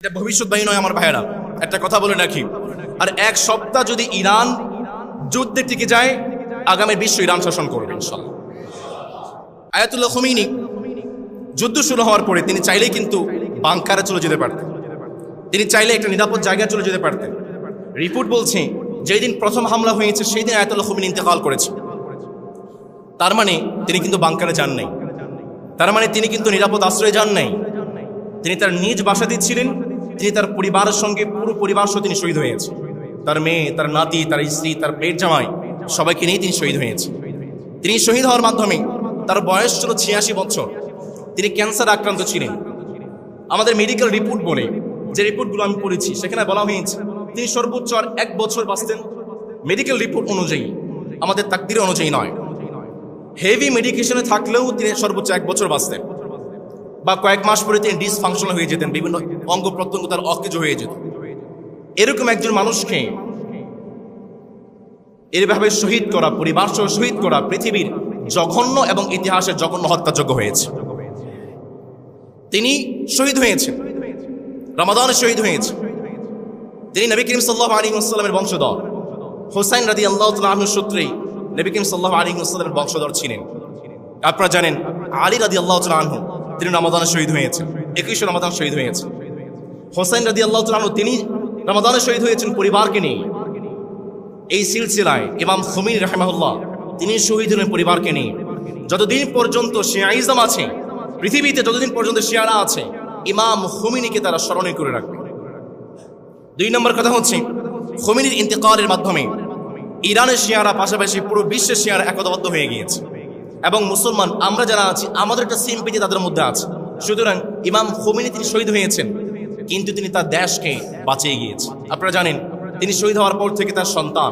এটা ভবিষ্যৎবাণী নয় আমার ভাইয়েরা, একটা কথা বলে রাখি। আর এক সপ্তাহ যদি ইরান যুদ্ধে টিকে যায়, আগামী বিশ্ব ইরান শাসন করবে ইনশাআল্লাহ। আয়াতুল্লাহ খোমেনি যুদ্ধ শুরু হওয়ার পরে তিনি চাইলেই কিন্তু বাংকারে চলে যেতে পারতেন, তিনি চাইলে একটা নিরাপদ জায়গায় চলে যেতে পারতেন। রিপোর্ট বলছে যেই দিন প্রথম হামলা হয়েছে সেই দিন আয়াতুল্লাহ খোমেনি ইন্তেকাল করেছে। তার মানে তিনি কিন্তু বাংকারে যান নাই, তার মানে তিনি কিন্তু নিরাপদ আশ্রয়ে যান নাই, তিনি তার নিজ বাসাতেই ছিলেন। তিনি তার পরিবারের সঙ্গে, পুরো পরিবার সহ তিনি শহীদ হয়েছে। তার মেয়ে, তার নাতি, তার স্ত্রী, তার পেট জামাই সবাইকে নিয়ে তিনি শহীদ হয়েছে। তিনি শহীদ হওয়ার মাধ্যমে তার বয়স ছিল 86 বছর। তিনি ক্যান্সার আক্রান্ত ছিলেন। আমাদের মেডিকেল রিপোর্ট বলে, যে রিপোর্টগুলো আমি পড়েছি সেখানে বলা হয়েছে তিনি সর্বোচ্চ আর 1 বছর বাঁচতেন। মেডিকেল রিপোর্ট অনুযায়ী, আমাদের তাকদীর অনুযায়ী নয়। হেভি মেডিকেশনে থাকলেও তিনি সর্বোচ্চ 1 বছর বাঁচতেন, বা কয়েক মাস পরে তিনি ডিসফাংশনাল হয়ে যেতেন, বিভিন্ন অঙ্গ প্রত্যঙ্গ তার অকেজ হয়ে যেত। এরকম একজন মানুষকে এভাবে শহীদ করা, পরিবার সহ শহীদ করা পৃথিবীর জঘন্য এবং ইতিহাসের জঘন্য হত্যাযজ্ঞ হয়েছে। তিনি শহীদ হয়েছেন, রমাদানে শহীদ হয়েছে। তিনি নবী করিম সাল্লাল্লাহু আলাইহি ওয়াসাল্লামের বংশধর। হুসাইন রাদিয়াল্লাহু তাআলা আনহু সূত্রেই নবী করিম সাল্লাল্লাহু আলাইহি ওয়াসাল্লামের বংশধর ছিলেন। আপনারা জানেন আলী রাদিয়াল্লাহু তাআলা আনহু তিনি রমাদানে শহীদ হয়েছেন, 21 রমাদান শহীদ হয়েছেন। হোসেন রাদিয়াল্লাহু তাআলা আনহু তিনি রমাদানে শহীদ হয়েছেন পরিবারকে নিয়ে। এই সিলসিলায় ইমাম খোমেনি রাহিমাহুল্লাহ তিনি শহীদ হলেন পরিবারকে নিয়ে। যতদিন পর্যন্ত শিয়াইজম আছে পৃথিবীতে, যতদিন পর্যন্ত শিয়ারা আছে, ইমাম খোমেনিকে তারা স্মরণে করে রাখবে। 2 নম্বর কথা হচ্ছে, খোমেনির ইন্তেকালের মাধ্যমে ইরানের শিয়ারা পাশাপাশি পুরো বিশ্বের শিয়ারা একতাবদ্ধ হয়ে গিয়েছে। এবং মুসলমান আমরা যারা আছি আমাদের একটা সিম্পেথি তাদের মধ্যে আছে। সুতরাং ইমাম খোমেনি তিনি শহীদ হয়েছেন, কিন্তু তিনি তার দেশকে বাঁচিয়ে গিয়েছেন। আপনারা জানেন তিনি শহীদ হওয়ার পর থেকে তার সন্তান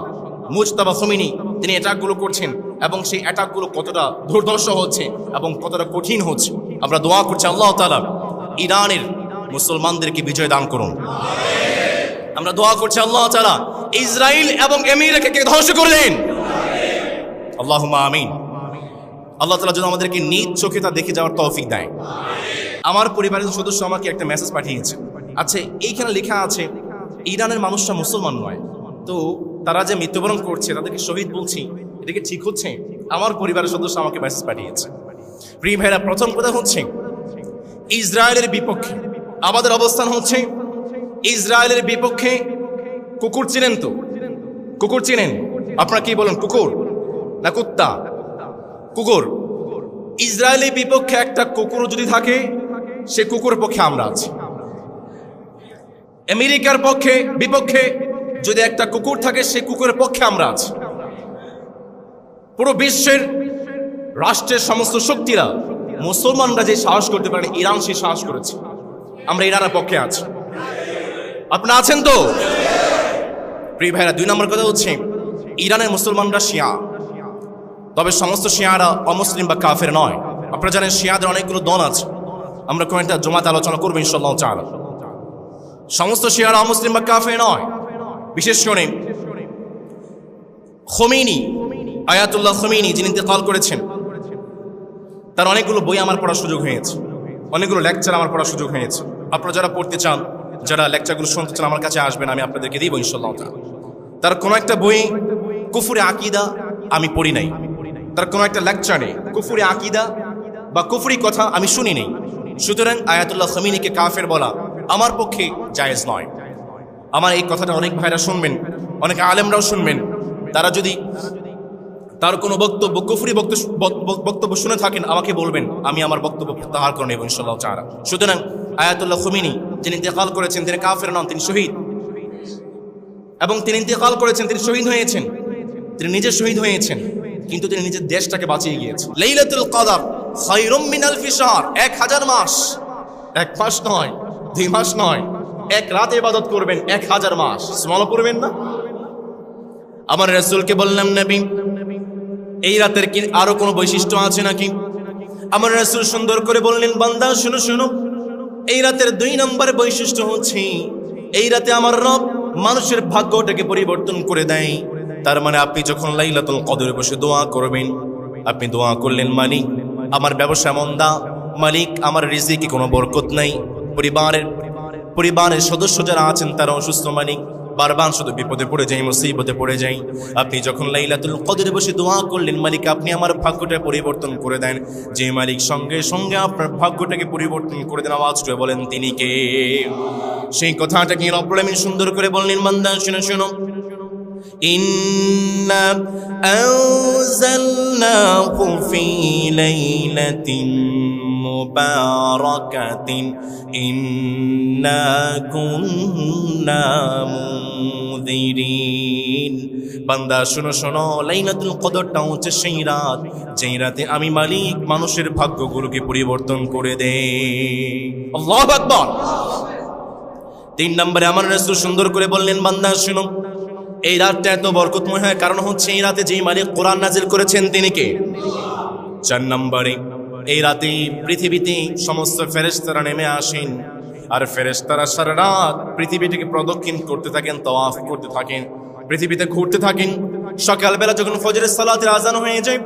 মুজতাবা খোমেনি তিনি অ্যাটাকগুলো করছেন, এবং সেই অ্যাটাকগুলো কতটা দুর্ধর্ষ হচ্ছে এবং কতটা কঠিন হচ্ছে। আমরা দোয়া করছি আল্লাহ তাআলা ইরানের মুসলমানদেরকে বিজয় দান করুন। আমরা দোয়া করছি আল্লাহ তাআলা ইসরায়েল এবং আমেরিকাকে ধ্বংস করে দিন। আল্লাহুম্মা আমিন। আল্লাহ তাআলা যেন আমাদেরকে নিজ চোখে তা দেখে যাওয়ার তৌফিক দেয়। আমার পরিবারের সদস্য আমাকে একটা মেসেজ পাঠিয়েছে। আচ্ছা, এইখানে লেখা আছে ইরানের মানুষরা মুসলমান নয়, তো তারা যে মৃত্যুবরণ করছে তাদেরকে শহীদ বলছি, এটা কি ঠিক হচ্ছে? আমার পরিবারের সদস্য আমাকে মেসেজ পাঠিয়েছে। প্রিয় ভাইরা, প্রথম কথা হচ্ছে ইসরায়েলের বিপক্ষে আমাদের অবস্থান হচ্ছে ইসরায়েলের বিপক্ষে। কুকুর চিনেন তো? কুকুর চিনেন? আপনারা কি বলেন, কুকুর না কুত্তা? কুকুর। ইসরায়েলের বিপক্ষে একটা কুকুর যদি থাকে, সে কুকুরের পক্ষে আমরা আছি। আমেরিকার বিপক্ষে যদি একটা কুকুর থাকে, সে কুকুরের পক্ষে আমরা আছি। পুরো বিশ্বের রাষ্ট্রের সমস্ত শক্তিরা, মুসলমানরা যে সাহস করতে পারে, ইরান সে সাহস করেছে। আমরা ইরানের পক্ষে আছি। আপনারা আছেন তো? প্রিয় ভাইরা, 2 নম্বর কথা হচ্ছে ইরানের মুসলমানরা শিয়া, তবে সমস্ত শিয়ারা অমুসলিম বা কাফের নয়। আপনারা জানেন শিয়াদের অনেকগুলো দল আছে, আমরা কোন একটা জমাতে আলোচনা করবো ইনশাআল্লাহ তাআলা। সমস্ত শিয়ারা অমুসলিম বা কাফের নয়। বিশেষ করে খোমেনি, আয়াতুল্লাহ খোমেনি যিনি ইন্তেকাল করেছেন, তার অনেকগুলো বই আমার পড়ার সুযোগ হয়েছে, অনেকগুলো লেকচার আমার পড়ার সুযোগ হয়েছে। আপনারা যারা পড়তে চান, যারা লেকচারগুলো শুনতে চান, আমার কাছে আসবেন, আমি আপনাদেরকে দিব ইনশাআল্লাহ তাআলা। তার কোনো একটা বই কুফরে আকীদা আমি পড়ি নাই, তার কোনো একটা লেকচারে কুফরি আকীদা বা কুফরি কথা আমি শুনি নেই। সুতরাং আয়াতুল্লাহ খোমেনিকে কাফের বলা আমার পক্ষে জায়েজ নয়। আমার এই কথাটা অনেক ভাইরা শুনবেন, অনেক আলেমরাও শুনবেন। তারা যদি তার কোনো বক্তব্য কুফরি বক্তব্য শুনে থাকেন, আমাকে বলবেন, আমি আমার বক্তব্য প্রত্যাহার করে নেব ইনশাআল্লাহ তাআলা। সুতরাং আয়াতুল্লাহ খোমেনি যিনি ইন্তেকাল করেছেন, তিনি কাফের নন, তিনি শহীদ। এবং তিনি ইন্তেকাল করেছেন, তিনি শহীদ হয়েছেন, তিনি নিজে শহীদ হয়েছেন, কিন্তু তিনি নিজের দেশটাকে বাঁচিয়ে গিয়েছেন। লাইলাতুল কদর খায়রুম মিন আলফি শাহর, 1000 মাস, 1 মাস নয়, 2 মাস নয়, 1 রাত ইবাদত করবেন 1000 মাস। সুবহানাল্লাহ পড়বেন না? আমার রাসূলকে বললাম, নবী এই রাতের কি আরো কোনো বৈশিষ্ট্য আছে নাকি? আমার রাসূল সুন্দর করে বললেন, বান্দা শুনো শুনো, এই রাতের 2 নম্বর বৈশিষ্ট্য হচ্ছে এই রাতে আমার রব মানুষের ভাগ্যটাকে পরিবর্তন করে দেয়। তার মানে আপনি যখন লাইলাতুল কদরে বসে দোয়া করবেন, আপনি দোয়া করলেন, মালিক আমার ব্যবসা মন্দা, মালিক আমার রিজিকে কোনো বরকত নাই, পরিবারের পরিবারের সদস্য যারা আছেন তারা অসুস্থ মালিক, বারবার শুধু বিপদে পড়ে যাই, মুসিবতে পড়ে যাই। আপনি যখন লাইলাতুল কদরে বসে দোয়া করলেন, মালিক আপনি আমার ভাগ্যটা পরিবর্তন করে দেন, যে মালিক সঙ্গে সঙ্গে আপনার ভাগ্যটাকে পরিবর্তন করে দেন, আওয়াজ করে বলেন তিনি কে? সেই কথাটাকে রব্বুল আমিন সুন্দর করে বললেন, বান্দা শুনো শুনো, ইন্না আনজালনাহু ফি লাইলাতিন মুবারাকাতিন ইন্না কুন্না মুনদিরিন। বান্দা শুনো শোনো, লাইলাতুল কদরটা হচ্ছে সেই রাত যেই রাতে আমি মালিক মানুষের ভাগ্যগুলোকে পরিবর্তন করে দেই। আল্লাহু আকবার। 3 নম্বরে আমার রাসূল সুন্দর করে বললেন, বান্দা শুনো, এই রাতটা এত বরকতময় হয় কারণ হচ্ছে এই রাতে যেই মালিক কোরআন নাজিল করেছেন তিনি কে? 4 নম্বরে এই রাতে পৃথিবীতে সমস্ত ফেরেশতারা নেমে আসেন, আর ফেরেশতারা সারা রাত পৃথিবীটাকে প্রদক্ষিণ করতে থাকেন, তাওয়াফ করতে থাকেন, পৃথিবীতে ঘুরতে থাকেন। সকালবেলা যখন ফজরের সালাতের আজান হয়ে যায়,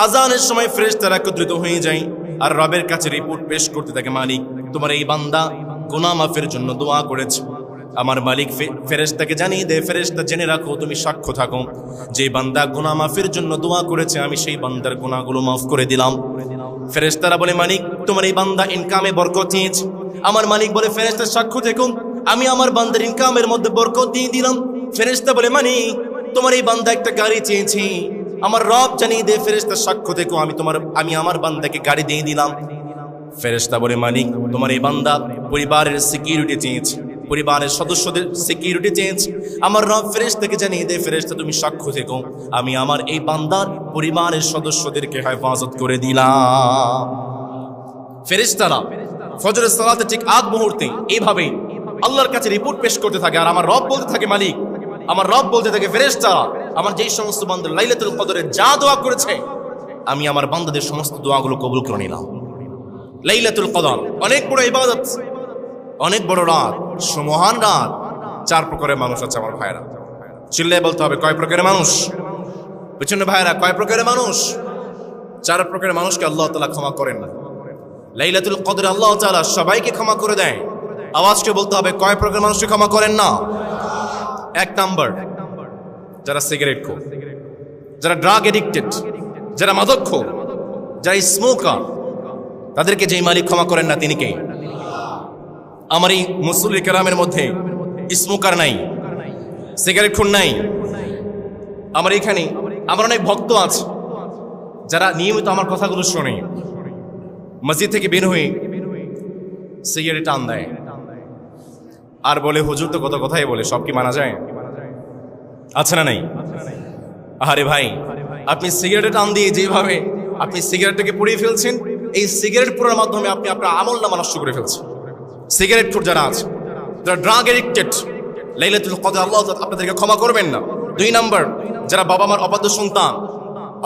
আজানের সময় ফেরেশতারা একত্রিত হয়ে যায় আর রবের কাছে রিপোর্ট পেশ করতে থাকে, মালিক তোমার এই বান্দা গুনাহ মাফের জন্য দোয়া করেছে। আমার মালিক ফেরেশতাকে জানিয়ে দে, ফেরেশতা জেনে রাখো, তুমি সাক্ষ্য থাকো, যে বান্দা গুনাহ মাফের জন্য দোয়া করেছে আমি সেই বান্দার গুনাহগুলো মাফ করে দিলাম। ফেরেশতারা বলে, মালিক তোমার এই বান্দা ইনকামে বরকত চেয়েছে। আমার মালিক বলে, ফেরেশতা সাক্ষ্য থেকো, আমি আমার বান্দার ইনকামের মধ্যে বরকত দিয়ে দিলাম। ফেরেশতা বলে, মালিক তোমার এই বান্দা একটা গাড়ি চেয়েছে। আমার রব জানিয়ে দে, ফেরেশতা সাক্ষ্য থেকো, আমি আমার বান্দাকে গাড়ি দিয়ে দিলাম। ফেরেশতা বলে, মালিক তোমার এই বান্দা পরিবারের সিকিউরিটি চেয়েছে, পরিবারের সদস্যদের সিকিউরিটি চেয়েছে। আমার রব ফেরেশতাকে জানিয়ে দে, ফেরেশতা তুমি সাক্ষ্য থেকো, আমি আমার এই বান্দার পরিবারের সদস্যদেরকে হেফাজত করে দিলাম। ফেরেশতারা ফজরের সালাতে ঠিক আগ মুহূর্তে এইভাবে আল্লাহর কাছে রিপোর্ট পেশ করতে থাকে, আর আমার রব বলতে থাকে, মালিক আমার রব বলতে থাকে, ফেরেশতারা আমার যেই সমস্ত বান্দা লাইলাতুল কদরে যা দোয়া করেছে আমি আমার বান্দাদের সমস্ত দোয়াগুলো কবুল করে নিলাম। লাইলাতুল কদর অনেক বড় ইবাদত, অনেক বড় রাত, সুমহান রাত। 4 প্রকারের মানুষ আছে আমার ভাইরা, চিল্লায় বলতে হবে কয় প্রকারের মানুষ? পেছনে ভাইরা, কয় প্রকারের মানুষ? 4 প্রকারের মানুষকে আল্লাহ তাআলা ক্ষমা করেন না। লাইলাতুল কদরে আল্লাহ তাআলা সবাইকে ক্ষমা করে দেয়। আওয়াজকে বলতে হবে কয় প্রকারের মানুষকে ক্ষমা করেন না? 1 নাম্বার, যারা সিগারেট খোর, যারা ড্রাগ এডিক্টেড, যারা মাদকখোর, যারা স্মোকার, তাদেরকে যেই মালিক ক্ষমা করেন না তিনি কে? আমার এই মুসল্লি কেরামের মধ্যে স্মোকার নাই, সিগারেট খুন নাই। আমার এখানে আমার অনেক ভক্ত আছে যারা নিয়মিত আমার কথাগুলো শোনে, মসজিদ থেকে বের হয়ে সিগারেট টান দেয় আর বলে, হুজুর তো কত কথাই বলে, সব কি মানা যায়? আছে না নাই? আরে ভাই, আপনি সিগারেটে টান দিয়ে যেভাবে আপনি সিগারেটটাকে পুড়িয়ে ফেলছেন, এই সিগারেট পুরার মাধ্যমে আপনি আপনার আমল নামা নষ্ট করে ফেলছেন। সিগারেট খোর যারা আছে, যারা ড্রাগ এডিক্টেড, লাইলাতুল কদর আল্লাহ আপনাদেরকে ক্ষমা করবেন না। 2 নাম্বার, যারা বাবা মার অবাধ্য সন্তান,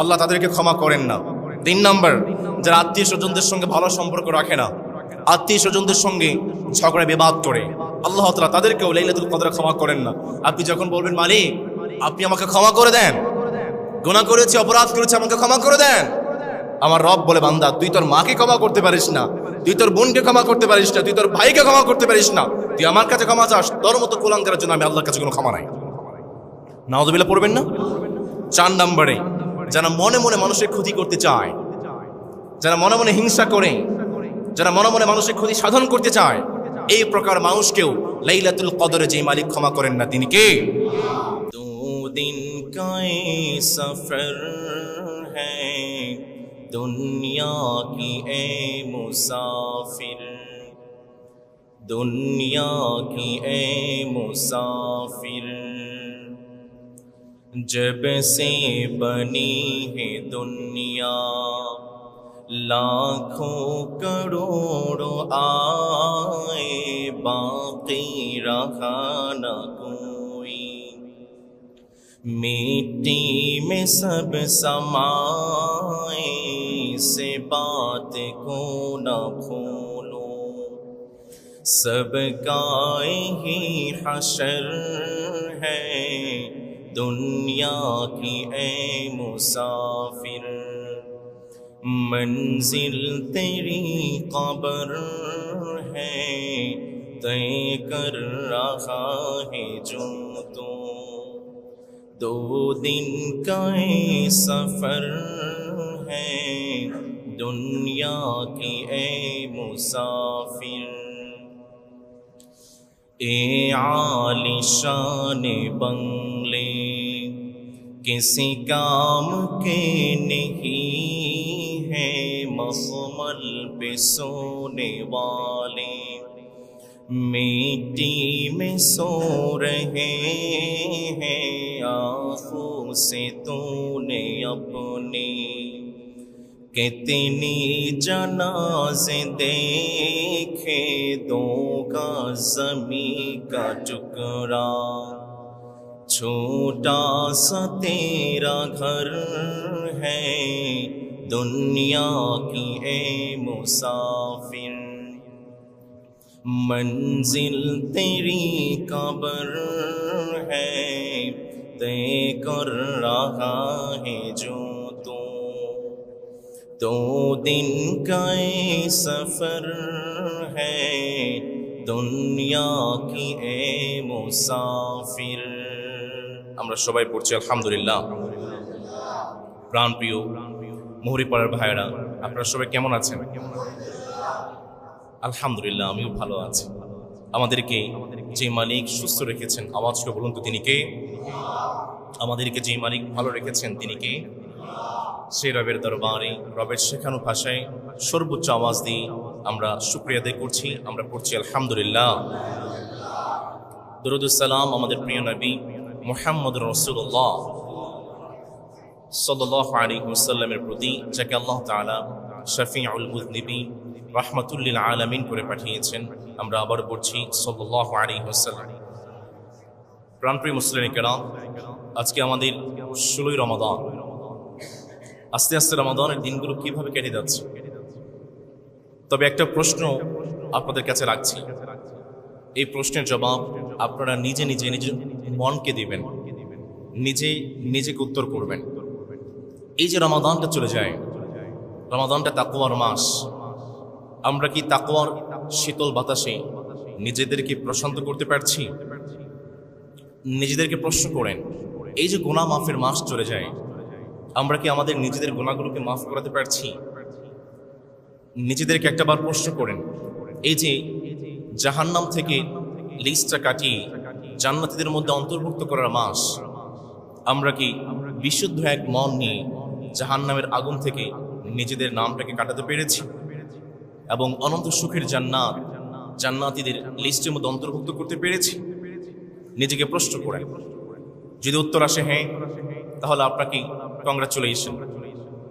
আল্লাহ তাদেরকে ক্ষমা করেন না। 3 নাম্বার, যারা আত্মীয় স্বজনদের সঙ্গে ভালো সম্পর্ক রাখে না, আত্মীয় স্বজনদের সঙ্গে ঝগড়া বিবাদ করে, আল্লাহ তাআলা তাদেরকেও লাইলাতুল কদরে ক্ষমা করেন না। আপনি যখন বলবেন, মালিক আপনি আমাকে ক্ষমা করে দেন, গুনাহ করেছি, অপরাধ করেছি, আমাকে ক্ষমা করে দেন, আমার রব বলে, বান্দা তুই তোর মাকে ক্ষমা করতে পারিস না, তুই তোর বোনকে ক্ষমা করতে পারিস না, তুই তোর ভাইকে ক্ষমা করতে পারিস না, তুই আমার কাছে ক্ষমা চাস, তোর মতো কুলাঙ্গারের জন্য আমি আল্লাহর কাছে কোনো ক্ষমা নাই। নাউযুবিল্লাহ পড়বেন না? 4 নম্বরে, যারা মনে মনে মানুষের ক্ষতি করতে চায়, যারা মনে মনে হিংসা করে, যারা মনে মনে মানুষের ক্ষতি সাধন করতে চায়, এই প্রকার মানুষকেও লাইলাতুল কদরে যে মালিক ক্ষমা করেন না তিনি কে? 2 दिन का सफर है दुनिया की ए मुसाफिर, दुनिया की ए मुसाफिर, जब से बनी है दुनिया लाखों करोड़ों आए, बाकी रहा न कोई, मिट्टी में सब समाए, से बात को न भूलो, सबका ही हशर है दुनिया की ए मुसाफिर, मंजिल तेरी कब्र है तय कर रहा है जो तू। 2 दिन का ये सफर है दुनिया की ए मुसाफिर। ए आलिशान बंगले किसी काम के नहीं है, मखमल पे सोने वाले मिट्टी में सो रहे हैं। आँखों से तूने अपने कितनी जनाज़े देखे, 2 गज ज़मीं का टुकड़ा छोटा सा तेरा घर है दुनिया की ए मुसाफिर। मंजिल तेरी कब्र है तय कर रहा है जो तू। 2 दिन का ये सफर है दुनिया की ए मुसाफिर। আমরা সবাই পড়ছি আলহামদুলিল্লাহ। প্রাণপ্রিয় মুহুরীপাড়ার ভাইয়েরা, আপনারা সবাই কেমন আছেন? আলহামদুলিল্লাহ, আমিও ভালো আছি। আমাদেরকে যে মালিক সুস্থ রেখেছেন, আওয়াজ করে বলুন তো তিনি কে? আমাদেরকে যে মালিক ভালো রেখেছেন তিনি কে? সেই রবের দরবারে রবের শেখানো ভাষায় সর্বোচ্চ আওয়াজ দিয়ে আমরা শুকরিয়া আদায় করছি। আমরা পড়ছি আলহামদুলিল্লাহ। দরুদ সালাম আমাদের প্রিয় নবী মুহাম্মদ রাসূলুল্লাহ সাল্লাল্লাহু আলাইহি ওয়াসাল্লামের প্রতি, যাকে আল্লাহ তাআলা শাফিউল মুযনিবিন রাহমাতুল লিল আলামিন করে পাঠিয়েছেন। আমরা আবার পড়ছি সাল্লাল্লাহু আলাইহি ওয়াসাল্লাম। প্রাণপ্রিয় মুসলিম কেরাম, আজকে আমাদের 16ই রমাদান। আস্তে আস্তে রমাদানের দিনগুলো কিভাবে কেটে যাচ্ছে। তবে একটা প্রশ্ন আপনাদের কাছে রাখছি, এই প্রশ্নের জবাব আপনারা নিজে নিজে নিজের মনকে দিবেন, নিজেকে উত্তর করবেন। এই যে রমাদানটা চলে যায়, রমাদানটা তাকওয়ার মাস, আমরা কি তাকওয়ার শীতল বাতাসে নিজেদেরকে প্রশান্ত করতে পারছি? নিজেদেরকে প্রশ্ন করেন, এই যে গুনাহ মাফের মাস চলে যায়, আমরা কি আমাদের নিজেদের গুনাহগুলোকে মাফ করাতে পারছি? নিজেদেরকে একটাবার প্রশ্ন করেন, এই যে জাহান্নাম থেকে লিস্টটা কাটিয়ে জান্নাতীদের মধ্যে অন্তর্ভুক্ত করার মাস, আমরা কি বিশুদ্ধ এক মন নিয়ে জাহান্নামের আগুন থেকে নিজেদের নামটাকে কাটাতে পেরেছি এবং অনন্ত সুখের জান্নাতীদের লিস্টের মধ্যে অন্তর্ভুক্ত করতে পেরেছি? নিজেকে প্রশ্ন করেন। যদি উত্তর আসে হ্যাঁ, তাহলে আপনাকে congratulation,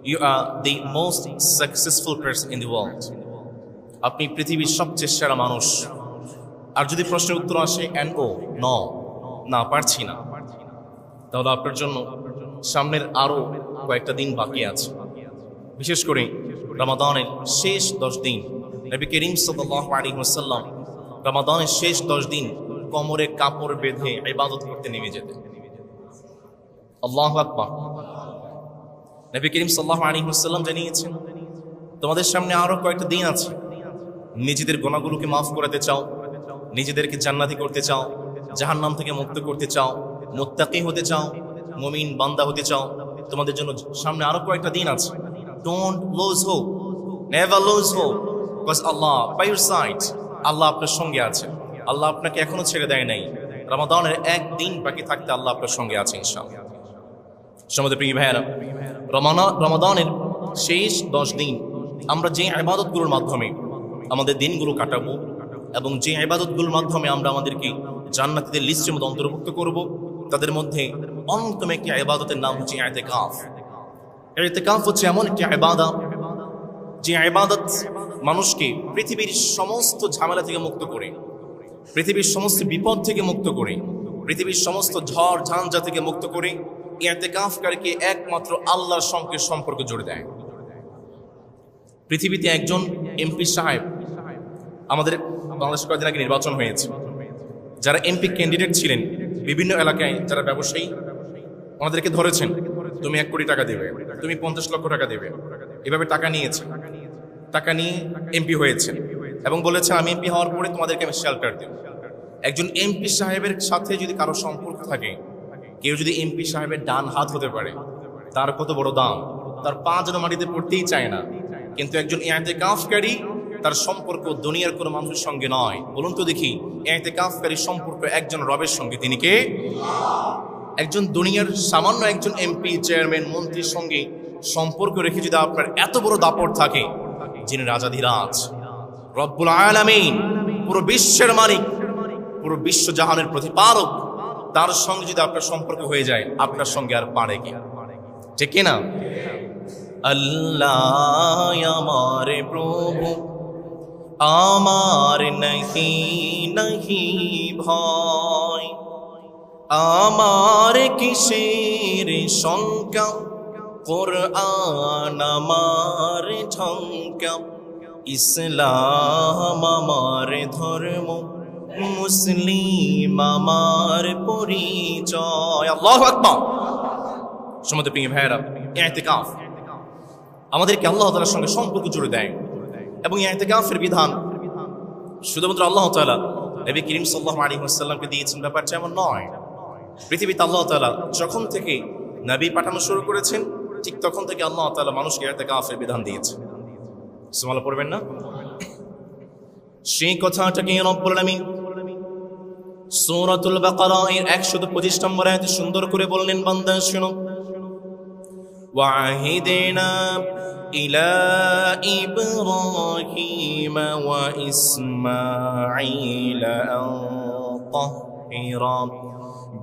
you are the most successful person in the world. আপনি পৃথিবীর সবচেয়ে সেরা মানুষ। আর যদি প্রশ্নের উত্তর আসে না পারছি না, তাহলে আপনার জন্য সামনের আরো কয়েকটা দিন বাকি আছে। বিশেষ করে রমাদানের শেষ 10 দিন, নবী করিম সাল্লাল্লাহু আলাইহি ওয়াসাল্লাম রমাদানের শেষ 10 দিন কোমরে কাপড় বেঁধে ইবাদত করতে নেমে যেতেন। আল্লাহু আকবার। নবী করিম সাল্লাল্লাহু আলাইহি ওয়াসাল্লাম জানিয়েছেন, তোমাদের সামনে আরো কয়েকটা দিন আছে। নিজেদের গুনাহগুলোকে মাফ করাতে চাও, নিজেদেরকে জান্নাতি করতে চাও, জাহান্নাম থেকে মুক্ত করতে চাও, মুত্তাকি হতে চাও, মুমিন বান্দা হতে চাও, তোমাদের জন্য সামনে আরো কয়েকটা দিন আছে। Don't lose hope, never lose hope, because Allah by your side. Allah আপনার সঙ্গে আছে। আল্লাহ আপনাকে এখনো ছেড়ে দেয় নাই। রমাদানের 1 দিন বাকি থাকতে আল্লাহ আপনার সঙ্গে আছে ইনশাআল্লাহ। সমাজের প্রিয় ভাইয়েরা, রমাদানের শেষ 10 দিন আমরা যে ইবাদতগুলোর মাধ্যমে আমাদের দিনগুলো কাটাবো এবং যে ইবাদতগুলোর মাধ্যমে আমরা আমাদেরকে জান্নাতীদের লিস্টের মধ্যে অন্তর্ভুক্ত করব, তাদের মধ্যে অন্যতম একটি ইবাদতের নাম হচ্ছে ইতিকাফ। ইতিকাফ হচ্ছে এমন একটি ইবাদত যে ইবাদত মানুষকে পৃথিবীর সমস্ত ঝামেলা থেকে মুক্ত করে, পৃথিবীর সমস্ত বিপদ থেকে মুক্ত করে, পৃথিবীর সমস্ত ঝড় ঝঞ্ঝা থেকে মুক্ত করে ইতিকাফকারীকে একমাত্র আল্লাহর সঙ্গে সম্পর্ক জুড়ে দেয়। পৃথিবীতে একজন এমপি সাহেব, আমাদের বাংলাদেশ কয়েকদিন আগে নির্বাচন হয়েছে, যারা এমপি ক্যান্ডিডেট ছিলেন বিভিন্ন এলাকায়, যারা ব্যবসায়ী, ওনাদেরকে ধরেছেন, তুমি 1 কোটি টাকা দেবে, তুমি 50 লক্ষ টাকা দেবে, এভাবে টাকা নিয়েছে। টাকা নিয়ে এমপি হয়েছেন। এবং বলেছেন আমি এমপি হওয়ার পরে তোমাদেরকে আমি শেল্টার দেব। একজন এমপি সাহেবের সাথে যদি কারো সম্পর্ক থাকে, কেউ যদি এমপি সাহেবের ডান হাত হতে পারে, তার কত বড় দাম, তার পা যেন মাটিতে পড়তেই চায় না। কিন্তু একজন ইতিকাফকারী, তার সম্পর্ক দুনিয়ার কোনো মানুষের সঙ্গে নয়। বলুন তো দেখি, ইতিকাফকারী সম্পর্ক একজন রবের সঙ্গে, তিনি কে? একজন দুনিয়ার সামান্য একজন এমপি, চেয়ারম্যান, মন্ত্রীর সঙ্গে সম্পর্ক রেখে যদি আপনার এত বড় দাপট থাকে, যিনি রাজাধিরাজ, রব্বুল আলামিন, পুরো বিশ্বের মালিক, পুরো বিশ্ব জাহানের প্রতিপালক, তার সঙ্গে যদি আপনার সম্পর্ক হয়ে যায়, আপনার সঙ্গে আর পারে কি? ঠিক কিনা? আল্লাহ আমার প্রভু, আমার নাহি নাহি ভয়, আমার কিসের শঙ্কা, কোরআন আমার ঝঙ্কা, ইসলাম আমার ধর্ম, মুসলিম আমার পরিচয়। আল্লাহু আকবার। সম্মানিত প্রিয় ভাইয়েরা, ইতিকাফ আমাদেরকে আল্লাহ তাআলার সঙ্গে সম্পর্ক জুড়ে দেয়। এবং ইতিকাফের বিধান শুধুমাত্র আল্লাহ তাআলা নবী করিম সাল্লাল্লাহু আলাইহি ওয়াসাল্লামকে দিয়েছেন, ব্যাপারটা এমন নয়। পৃথিবীতে আল্লাহ তাআলা যখন থেকে নবী পাঠানো শুরু করেছেন, ঠিক তখন থেকে আল্লাহ তাআলা মানুষকে ইতিকাফের বিধান দিয়েছেন। সুবহানাল্লাহ পড়বেন না? সেই কথাটাকে রব্বুল আলামিন সূরাতুল বাকারা এর 125 নম্বর আয়াতে সুন্দর করে বললেন, বান্দা শোনো, ওয়াহিদিনা ইলা ইব্রাহিম ওয়া ইসমাঈল আন তাহহিরা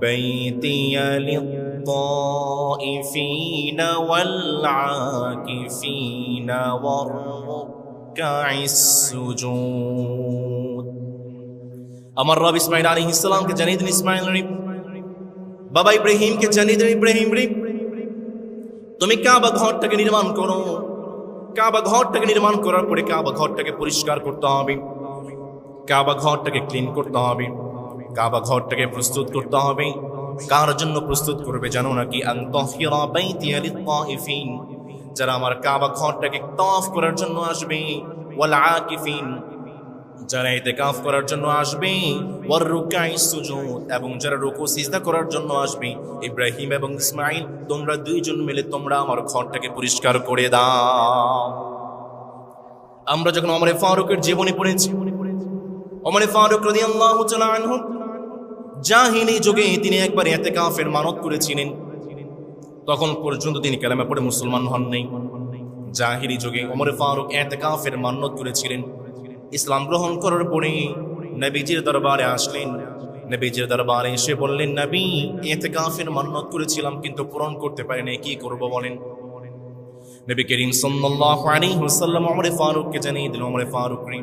বাইতিয়া লিত-তাইফিনা ওয়াল আকিফিনা ওয়ার-রুকআইস সুজুদ। আমার রব ইসমাঈল আলাইহিস সালামকে জানিয়ে দিন, ইসমাঈল রে, বাবা ইব্রাহিমকে জানিয়ে দিন, ইব্রাহিম রে, তুমি কাবা ঘরটাকে নির্মাণ করো। কাবা ঘরটাকে নির্মাণ করার পরে কাবা ঘরটাকে পরিষ্কার করতে হবে, কাবা ঘরটাকে ক্লিন করতে হবে, কাবা ঘরটাকে প্রস্তুত করতে হবে। কার জন্য প্রস্তুত করবে জানো নাকি? আন তাহহিরা বাইতিয়া লিত-তাইফিন, যারা আমার কাবা ঘরটাকে তাওয়াফ করার জন্য আসবে, ওয়াল আকিফিন, যারা ইতিকাফ করার জন্য আসবে, ওয়ার রুকআইস সুজুদ, এবং যারা রুকু সিজদা করার জন্য আসবে। ইব্রাহিম এবং ইসমাঈল, তোমরা দুইজন মিলে তোমরা আমার ঘরটাকে পরিষ্কার করে দাও। আমরা যখন ওমর ফারুকের জীবনী পড়েছি, ওমর ফারুক রাদিয়াল্লাহু তাআলা আনহু জাহিলি যুগে তিনি একবার ইতিকাফের মানত করেছিলেন। তখন পর্যন্ত তিনি কালেমা পড়ে মুসলমান হন নাই। জাহিলি যুগে ওমর ফারুক ইতিকাফের মানত করেছিলেন। ইসলাম গ্রহণ করার পরে নবীজির দরবারে আসলেন। নবীজির দরবারে এসে বললেন, নবী, ইতিকাফের মান্নত করেছিলাম কিন্তু পূরণ করতে পারিনি, কি করব বলেন? নবী করিম সাল্লাল্লাহু আলাইহি ওয়াসাল্লাম ওমর ফারুককে জানিয়ে দিলেন, ওমর ফারুক রে,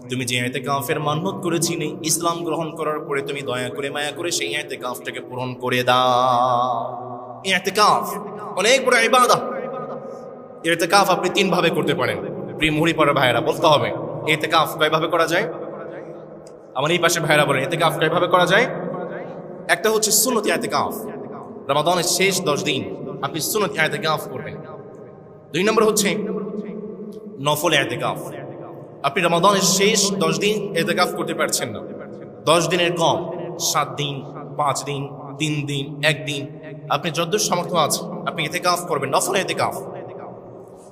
তুমি যে ইতিকাফের মান্নত করেছিলে, ইসলাম গ্রহণ করার পরে তুমি দয়া করে মায়া করে সেই ইতিকাফটাকে পূরণ করে দাও। ইতিকাফ অনেক বড় ইবাদত। ইতিকাফ আপনি তিন ভাবে করতে পারেন। প্রিয় মুহুরি পড়ার ভাইয়েরা, বলতে হবে ইতিকাফ কয়ভাবে করা যায়? আমার এই পাশে ভাইরা বলেন, ইতিকাফ কয়ভাবে করা যায়? একটা হচ্ছে সুন্নতি ইতিকাফ, রমাদানের শেষ 10 দিন আপনি সুন্নতি ইতিকাফ করবেন। 2 নম্বর হচ্ছে নফল ইতিকাফ। আপনি রমাদানের শেষ 10 দিন ইতিকাফ করতে পারছেন না, 10 দিনের কম, 7 দিন, 5 দিন, 3 দিন, 1 দিন, আপনি যতদূর সামর্থ্য আছে আপনি ইতিকাফ করবেন, নফল ইতিকাফ।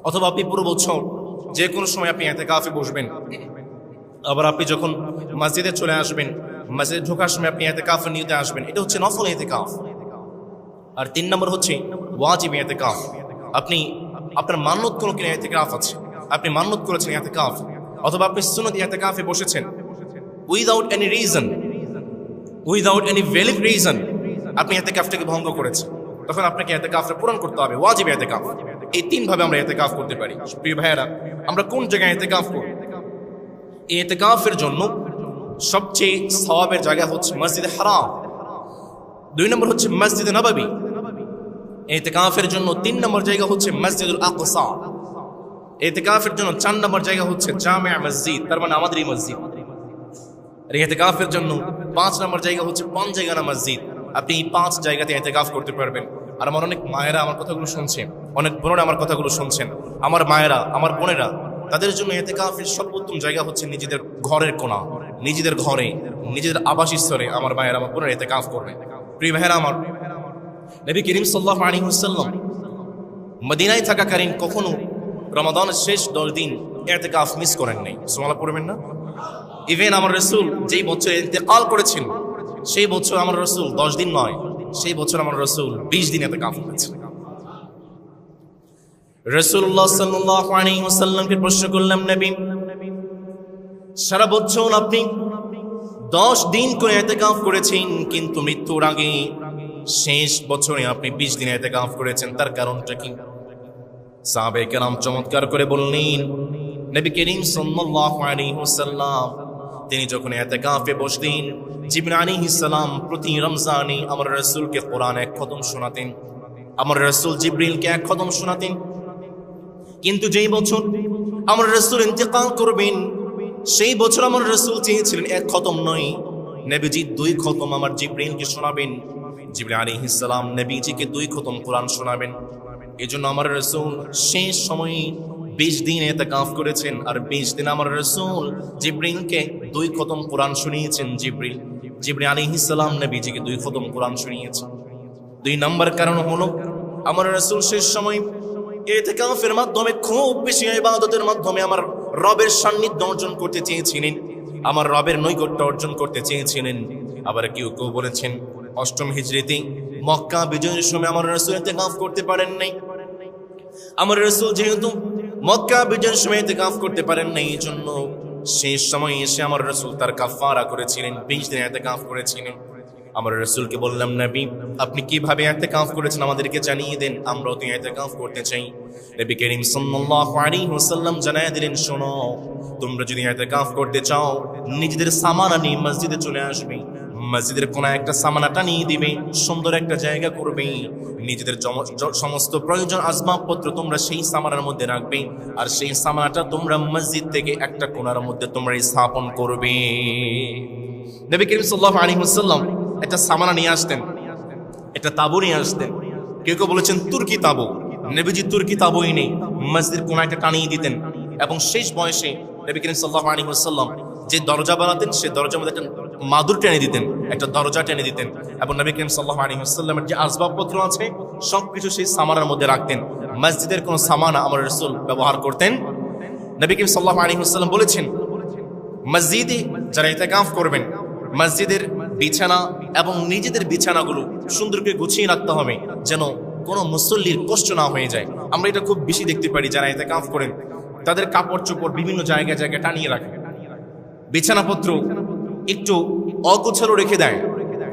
অথবা আপনি পুরো বছর যে কোনো সময় আপনি ইতিকাফে বসবেন। আবার আপনি যখন মসজিদে চলে আসবেন, মসজিদে ঢোকার সময় আপনি ইতিকাফের নিয়তে আসবেন, এটা হচ্ছে নফল ইতিকাফ। আর 3 নম্বর হচ্ছে ওয়াজিব ইতিকাফ। আপনি আপনার মান্নত কোনো কিনা ইতিকাফ আছে, আপনি মান্নত করেছেন ইতিকাফ, অথবা আপনি সুন্নত ইতিকাফে বসেছেন without any reason, without any valid reason আপনি ইতিকাফটাকে ভঙ্গ করেছেন, তখন আপনাকে ইতিকাফটা পূরণ করতে হবে, ওয়াজিব ইতিকাফ। এই 3 ভাবে আমরা ইতিকাফ করতে পারি। প্রিয় ভাইয়েরা, আমরা কোন জায়গায় ইতিকাফ করব? ইতিকাফের জন্য সবচেয়ে সওয়াবের জায়গা হচ্ছে মসজিদে হারাম। 2 নম্বর হচ্ছে মসজিদে নববী। ইতিকাফের জন্য 3 নম্বর জায়গা হচ্ছে মসজিদুল আকসা। ইতিকাফের জন্য 4 নম্বর জায়গা হচ্ছে জামিয়া মসজিদ, তার মানে আমাদের এই মসজিদ। আর ইতিকাফের জন্য 5 নম্বর জায়গা হচ্ছে পঞ্জেগানা মসজিদ। আপনি এই 5 জায়গাতে ইতিকাফ করতে পারবেন। আর আমার অনেক মায়েরা আমার কথাগুলো শুনছেন, অনেক বোনেরা আমার কথাগুলো শুনছেন। আমার মায়েরা, আমার বোনেরা, তাদের জন্য ইতিকাফের সর্বোত্তম জায়গা হচ্ছে নিজেদের ঘরের কোণা, নিজেদের ঘরে, নিজেদের আবাসস্থলে আমার ভাইয়েরা আমার পুনরায় ইতিকাফ করবে। প্রিয় ভাইয়েরা আমার, নবী করিম সাল্লাল্লাহু আলাইহি ওয়াসাল্লাম মদিনায় থাকাকালীন কখনো রমাদানের শেষ 10 দিন ইতিকাফ মিস করেন নাই। সুবহানাল্লাহ পড়বেন না? ইভেন আমার রাসূল যেই বছর ইন্তেকাল করেছেন সেই বছর আমার রাসূল 10 দিন নয়, সেই বছর আমার রাসূল 20 দিন ইতিকাফ করেছেন। রাসূলুল্লাহ সাল্লাল্লাহু আলাইহি ওয়াসাল্লামকে প্রশ্ন করলাম, নবী সারা বছর আপনি 10 দিন করে ইতিকাফ করেছেন, কিন্তু মৃত্যুর আগে শেষ বছরে আপনি 20 দিন ইতিকাফ করেছেন, তার কারণটা কি? সাহাবায়ে কেরাম চমৎকার করে বললেন, নবী করিম সাল্লাল্লাহু আলাইহি ওয়াসাল্লাম তিনি যখন ইতিকাফে বসতেন, জিবরিল আলাইহিস সালাম প্রতি রমজানে আমার রাসূলকে কোরআন এক খতম শোনাতেন, আমার রাসূল জিবরিলকে এক খতম শোনাতেন। কিন্তু যেই বছর আমার রাসূল ইন্তেকাল করবেন সেই বছর আমার রাসূল চেয়েছিলেন এক খতম নয়, নবীজি 2 খতম আমার জিবরিলকে শোনাবেন। জিবরিল আলাইহিস সালাম নবীজিকে 2 খতম কোরআন শোনাবেন। এজন্য আমার রাসূল শেষ সময়ে 20 দিন ইতিকাফ করেছেন, আর 20 দিন আমার রাসূল জিবরিলকে 2 খতম কোরআন শুনিয়েছেন। জিবরিল আলাইহিস সালাম নবীজিকে 2 খতম কোরআন শুনিয়েছেন। 2 নম্বর কারণ হলো আমার রাসূল শেষ সময় ইতিকাফের মাধ্যমে খুব বেশি ইবাদতের মাধ্যমে আমার রবের সান্নিধ্য অর্জন করতে চেয়েছিলেন, আমার রবের নৈকট্য অর্জন করতে চেয়েছিলেন। আবার কেউ কেউ বলেছেন 8ম হিজরিতে মক্কা বিজয়ের সময় আমার রাসূল ইতিকাফ করতে পারেন নাই। আমার রাসূল যেহেতু মক্কা বিজয়ের সময় ইতিকাফ করতে পারেন নাই, এই জন্য শেষ সময় এসে আমার রাসূল তার কাফারা করেছিলেন, 20 দিন ইতিকাফ করেছিলেন। আমার রাসূলকে বললাম, নবী আপনি কিভাবে ইতিকাফ করেছেন আমাদেরকে জানিয়ে দেন, আমরাও তো ইতিকাফ করতে চাই। নবী করিম সাল্লাল্লাহু আলাইহি ওয়াসাল্লাম জানায় দিলেন, শোনো তোমরা যদি ইতিকাফ করতে চাও নিজেদের সামানা নিয়ে মসজিদে চলে আসবে, মসজিদের কোন একটা সামানাটা নিয়ে দিবে, সুন্দর একটা জায়গা করবে, নিজেদের সমস্ত প্রয়োজন আসবাবপত্র তোমরা সেই সামানার মধ্যে রাখবে, আর সেই সামানাটা তোমরা মসজিদ থেকে একটা কোণার মধ্যে তোমরা স্থাপন করবে। নবী করিম সাল্লাল্লাহু আলাইহি ওয়াসাল্লাম একটা সামানা নিয়ে আসতেন, একটা তাবু নিয়ে আসতেন। কেউ কেউ বলেছেন তুর্কি তাবু, নবীজি তুর্কি তাবুই নেই, মসজিদের কোণা একটা টানিয়ে দিতেন। এবং শেষ বয়সে নবী করিম সাল্লাল্লাহু আলাইহি ওয়াসাল্লাম যে দরজা বানাতেন সেই দরজার মধ্যে একটা মাদুর টেনে দিতেন, একটা দরজা টেনে দিতেন, এবং নবী করিম সাল্লাল্লাহু আলাইহি ওয়াসাল্লামের যে আসবাবপত্র আছে সবকিছু সেই সামানার মধ্যে রাখতেন। মসজিদের কোনো সামানা আমার রাসূল ব্যবহার করতেন। নবী করিম সাল্লাল্লাহু আলাইহি ওয়াসাল্লাম বলেছেন, মসজিদে যারা ইতিকাফ করবেন মসজিদের বিছানা এবং নিজেদের বিছানাগুলো সুন্দর করে গুছিয়ে রাখতে হবে, যেন কোনো মুসল্লির কষ্ট না হয়ে যায়। আমরা এটা খুব বেশি দেখতে পারি, যারা ইতিকাফ করেন তাদের কাপড় চোপড় বিভিন্ন জায়গায় জায়গায় টানিয়ে রাখে, বিছানাপত্র একটু অগোছালো রেখে দেয়।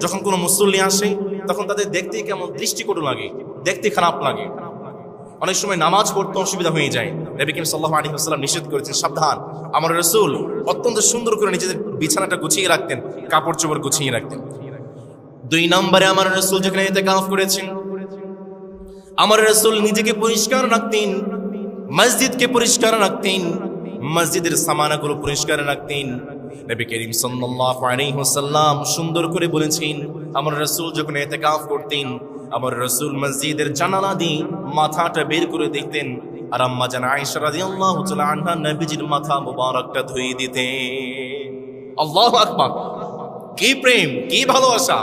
যখন কোনো মুসল্লি আসে তখন তাদের দেখতে কেমন দৃষ্টিকটু লাগে, দেখতে খারাপ লাগে, অনেক সময় নামাজ পড়তে অসুবিধা হয়ে যায়। নবী করিম সাল্লাল্লাহু আলাইহি ওয়াসাল্লাম নিষেধ করেছেন, সাবধান। আমার রাসূল অত্যন্ত সুন্দর করে নিজেদের বিছানাটা গুছিয়ে রাখতেন, কাপড় চোপড় গুছিয়ে রাখতেন। 2 নম্বরে আমার রাসূল যেখানে ইতিকাফ করেছেন, আমার রাসূল নিজেকে পরিষ্কার রাখতেন, মসজিদকে পরিষ্কার রাখতেন, মসজিদের সামানাগুলো পরিষ্কার রাখতেন। নবী করিম সাল্লাল্লাহু আলাইহি ওয়াসাল্লাম সুন্দর করে বলেছেন, আমার রাসূল যখন ইতিকাফ করতেন আমার রাসূল মসজিদের জানালা দিয়ে মাথাটা বের করে দেখতেন, আর আম্মা জান আয়েশা রাদিয়াল্লাহু তাআলা আনহা নবীজির মাথা মুবারকটা ধুইয়ে দিতেন। আল্লাহু আকবার! কি প্রেম, কি ভালোবাসা!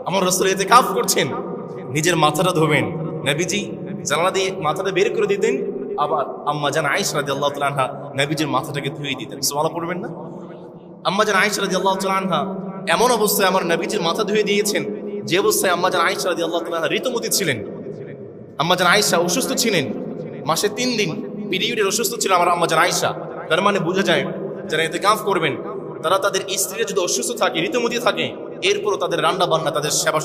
আমার রাসূল ইতিকাফ করছেন, নিজের মাথাটা ধোবেন, নবীজি জানালা দিয়ে মাথাটা বের করে দিতেন, আবার আম্মা জান আয়েশা রাদিয়াল্লাহু তাআলা আনহা নবীজির মাথাটাকে ধুইয়ে দিতেন। সুবহানাল্লাহ পড়বেন না? আম্মা জান আয়েশা রাদিয়াল্লাহু তাআলা আনহা এমন অবস্থায় আমার নবীজির মাথা ধুয়ে দিয়েছেন যে অবস্থায় আম্মা জান আয়েশা রাদিয়াল্লাহু তাআলা আনহা ঋতুমতী ছিলেন। আম্মা জান আয়েশা অসুস্থ ছিলেন, মাসে 3 দিন পিরিয়ডের অসুস্থ ছিল আমার আম্মা জান আয়েশা। তার মানে বোঝা যায় যারা ইতিকাফ করবেন তারা তাদের স্ত্রীরা যদি অসুস্থ থাকে, ঋতুমতী থাকে, এরপরও তাদের রান্না বান্না, তাদের সেবা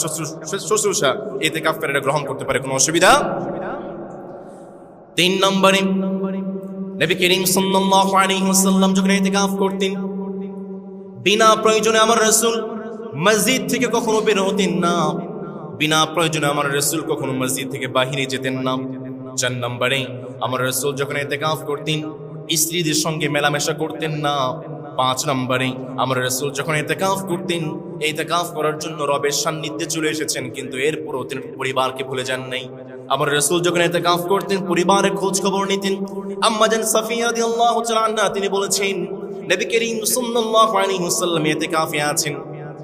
শুশ্রূষা ইতিকাফকারীরা গ্রহণ করতে পারে, কোনো অসুবিধা। 3 নম্বরে নবী করিম সাল্লাল্লাহু আলাইহি ওয়াসাল্লাম যখন ইতিকাফ করতেন বিনা প্রয়োজনে আমার রাসূল মসজিদ থেকে কখনো বের হতেন না, বিনা প্রয়োজনে আমার রাসূল কখনো মসজিদ থেকে বাহিরে যেতেন না। 4 নম্বরে আমার রাসূল যখন ইতিকাফ করতেন স্ত্রীদের সঙ্গে মেলামেশা করতেন না। 5 নম্বরে আমার রাসূল যখন ইতিকাফ করতেন, ইতিকাফ করার জন্য রবের সান্নিধ্যে চলে এসেছেন, কিন্তু এরপরও তিনি পরিবারকে ভুলে যান নাই। আমার রাসূল যখন ইতিকাফ করতেন পরিবারের খোঁজ খবর নিতেন। আম্মা জান সাফিয়া রাদিয়াল্লাহু তাআলা আনহা তিনি বলেছেন নবী করিম সাল্লাল্লাহু আলাইহি ওয়াসাল্লাম ইতিকাফে আছেন,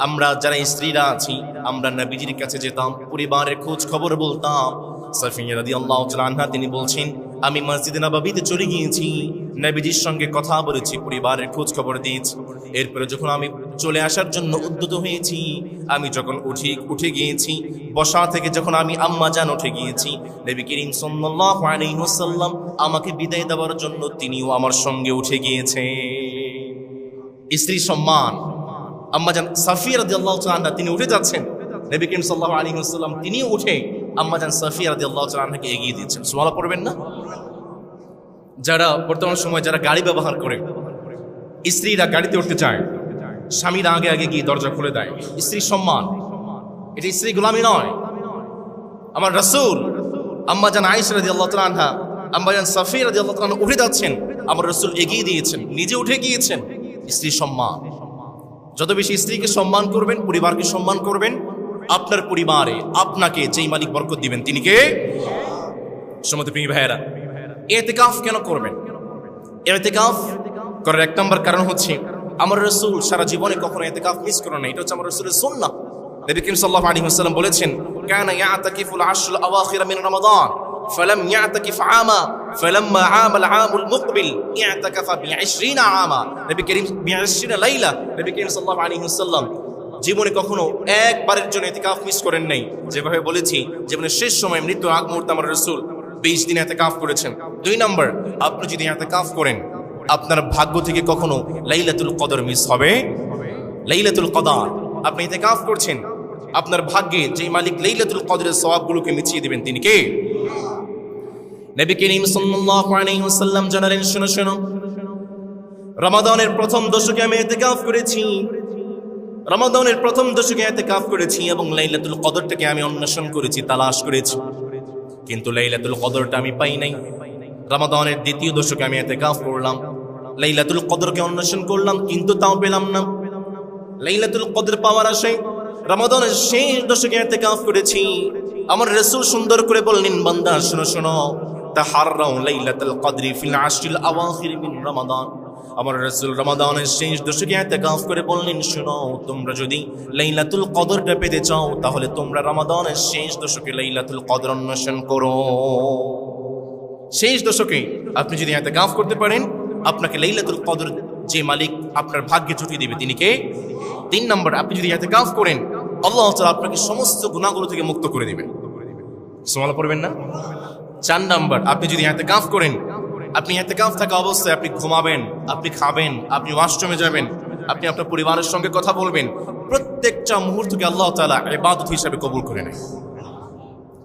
আমরা যারা স্ত্রীরা আছি আমরা নবীজির কাছে যেতাম, পরিবারের খোঁজ খবর বলতাম। সাফিয়া রাদিয়াল্লাহু তাআলা আনহা তিনি বলছেন আমি মসজিদে নববীতে চলে গিয়েছি, নবীজির সঙ্গে কথা বলেছি, পরিবারের খোঁজ খবর দিয়েছি। এরপরে যখন আমি চলে আসার জন্য উদ্যত হয়েছি, আমি যখন উঠে গিয়েছি বসা থেকে, যখন আমি আম্মা জান উঠে গিয়েছি, নবী করিম সাল্লাল্লাহু আলাইহি ওয়াসাল্লাম আমাকে বিদায় দেওয়ার জন্য তিনিও আমার সঙ্গে উঠে গিয়েছে। স্ত্রী সম্মান। আম্মা জান সাফিয়া রাদিয়াল্লাহু তাআলা আনহা তিনি উঠে যাচ্ছেন, নবী করিম সাল্লাল্লাহু আলাইহি ওয়াসাল্লাম তিনিও উঠে আম্মা জান সাফিয়া রাদিয়াল্লাহু তাআলা আনহাকে এগিয়ে দিচ্ছেন। সুবহানাল্লাহ পড়বেন না? যারা বর্তমান সময় যারা গাড়ি ব্যবহার করে, স্ত্রীরা গাড়িতে উঠতে চায়, স্বামীরা আগে আগে গিয়ে দরজা খুলে দেয়। স্ত্রীর সম্মান, এটা স্ত্রী গোলামি নয়। আমার রাসূল আম্মা জান আয়েশা রাদিয়াল্লাহু তাআলা আনহা, আম্মা জান সাফিয়া রাদিয়াল্লাহু তাআলা আনহা উঠে যাচ্ছেন, আমার রাসূল এগিয়ে দিয়েছেন, নিজে উঠে গিয়েছেন। স্ত্রীর সম্মান। যত বেশি স্ত্রীকে সম্মান করবেন, পরিবারকে সম্মান করবেন, আপনার পরিবারে আপনাকে যেই মালিক বরকত দিবেন তিনি কে? সম্মানিত প্রিয় ভাইয়েরা, ইতিকাফ কেন করবেন? ইতিকাফ করার এক নম্বর কারণ হচ্ছে আমার রাসূল সারা জীবনে কখনো ইতিকাফ মিস করেন না। এটা হচ্ছে আমার রাসূলের সুন্নাহ। নবী করিম সাল্লাল্লাহু আলাইহি ওয়াসাল্লাম বলেছেন কানা ইয়াতাকিফুল আশরুল আওয়াখির মিন রমাদান ফালাম ইয়াতাকিফ আমা ফালাম্মা আমাল আমুল মুকবিল ইয়াতাকাফা বি20 আমা। নবী করিম 20 লাইলা নবী করিম সাল্লাল্লাহু আলাইহি ওয়াসাল্লাম জীবনে কখনো একবারের জন্য ইতিকাফ মিস করেন নাই। যেভাবে বলেছি, জীবনের শেষ সময় মৃত্যুর আগ মুহূর্তে আমার রাসূল 20 দিন ইতিকাফ করেছেন। 2 নম্বর, আপনি যদি ইতিকাফ করেন আপনার ভাগ্য থেকে কখনো লাইলাতুল কদর মিস হবে? লাইলাতুল কদর আপনি ইতিকাফ করছেন, আপনার ভাগ্যে যে মালিক লাইলাতুল কদরের সওয়াবগুলোকে মিছিয়ে দিবেন তিনি কে? নবী করিম সাল্লাল্লাহু আলাইহি ওয়াসাল্লাম জানালেন, শোনো শোনো, রমাদানের প্রথম দশকে আমি ইতিকাফ করেছি, রমাদানের প্রথম দশকে ইতিকাফ করেছি এবং লাইলাতুল কদরটাকে আমি অন্বেষণ করেছি, তালাশ করেছি, কিন্তু লাইলাতুল কদরটা আমি পাই নাই। রমাদানের দ্বিতীয় দশকে আমি ইতিকাফ করলাম, লাইলাতুল কদরকে অন্বেষণ করলাম, কিন্তু তাও পেলাম না। লাইলাতুল কদর পাওয়ার আশায় রমাদানের শেষ দশকে ইতিকাফ করেছি। আমার রাসূল সুন্দর করে বললেন, বান্দা শোনো শোনো, তাহাররাউ লাইলাতুল কদরি ফিল আশরিল আওয়াখির মিন রমাদান। আমার রাসূল রমাদানের শেষ দশকে ইতিকাফ করে বললেন, শোনো, তোমরা যদি লাইলাতুল কদরটা পেতে চাও তাহলে তোমরা রমাদানের শেষ দশকে লাইলাতুল কদর অন্বেষণ করো। শেষ দশকে আপনি যদি ইতিকাফ করতে পারেন, আপনাকে লাইলাতুল কদর যে মালিক আপনার ভাগ্যে জুটিয়ে দিবে তিনি কে? 3 নম্বর, আপনি যদি ইতিকাফ করেন আল্লাহ তাআলা আপনাকে সমস্ত গুনাহগুলো থেকে মুক্ত করে দিবেন। সুবহানাল্লাহ পড়বেন না? 4 নম্বর, আপনি যদি ইতিকাফ করেন, আপনি ইতিকাফ থাকা অবস্থায় আপনি ঘুমাবেন, আপনি খাবেন, আপনি ওয়াশরুমে যাবেন, আপনি আপনার পরিবারের সঙ্গে কথা বলবেন, প্রত্যেকটা মুহূর্তকে আল্লাহ তাআলা ইবাদত হিসেবে কবুল করে নেন।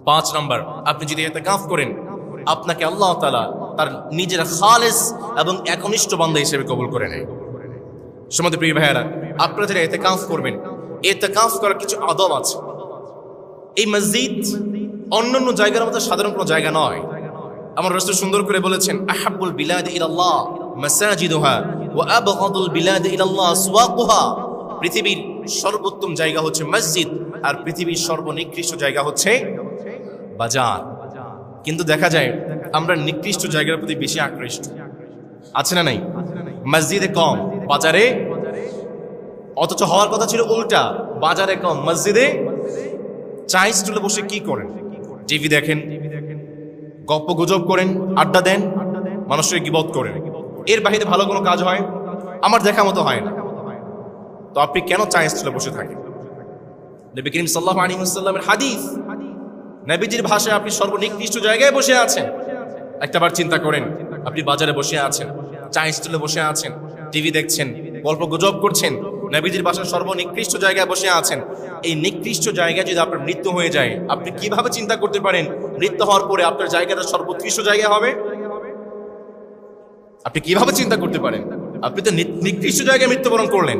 5 নম্বর, আপনি যদি ইতিকাফ করেন আপনাকে আল্লাহ তাআলা তার নিজের খালেস এবং একনিষ্ঠ বান্দা হিসেবে কবুল করে নেয়। সম্মানিত প্রিয় ভাইয়েরা, আপনারা যারা ইতিকাফ করবেন, ইতিকাফ করার কিছু আদব আছে। এই মসজিদ অন্যান্য জায়গার মতো সাধারণ কোনো জায়গা নয়। আমার রাসূল সুন্দর করে বলেছেন, আহাব্বুল বিলাদি ইলাল্লাহ মাসাজিদুহা ওয়া আবগাদুল বিলাদি ইলাল্লাহ আসওয়াকুহা। পৃথিবীর সর্বোত্তম জায়গা হচ্ছে মসজিদ, আর পৃথিবীর সর্বনিকৃষ্ট জায়গা হচ্ছে বাজার। কিন্তু দেখা যায় আমরা নিকৃষ্ট জায়গার প্রতি বেশি আকৃষ্ট, আছে না নাই? মসজিদে কম, বাজারে, অথচ হওয়ার কথা ছিল উল্টা, বাজারে কম, মসজিদে চা স্টলে বসে কি করেন? টিভি দেখেন, গপ্প গুজব করেন, আড্ডা দেন, মানুষের গীবত করেন। এর বাহিরে ভালো কোনো কাজ হয়? আমার দেখা মতো হয় না। তো আপনি কেন চা স্টলে বসে থাকেন? নবী করিম সাল্লাল্লাহু আলাইহি ওয়াসাল্লামের হাদিস, নবীজির ভাষায় আপনি সর্বনিকৃষ্ট জায়গায় বসে আছেন। একটাবার চিন্তা করেন, আপনি বাজারে বসে আছেন, চা স্টলে বসে আছেন, টিভি দেখছেন, গল্প গুজব করছেন, নবীজির ভাষায় সর্বনিকৃষ্ট জায়গায় বসে আছেন। এই নিকৃষ্ট জায়গায় যদি আপনার মৃত্যু হয়ে যায়, আপনি কিভাবে চিন্তা করতে পারেন মৃত্যু হওয়ার পরে আপনার জায়গাটা সর্বোৎকৃষ্ট জায়গা হবে? আপনি কিভাবে চিন্তা করতে পারেন? আপনি তো নিকৃষ্ট জায়গায় মৃত্যুবরণ করলেন।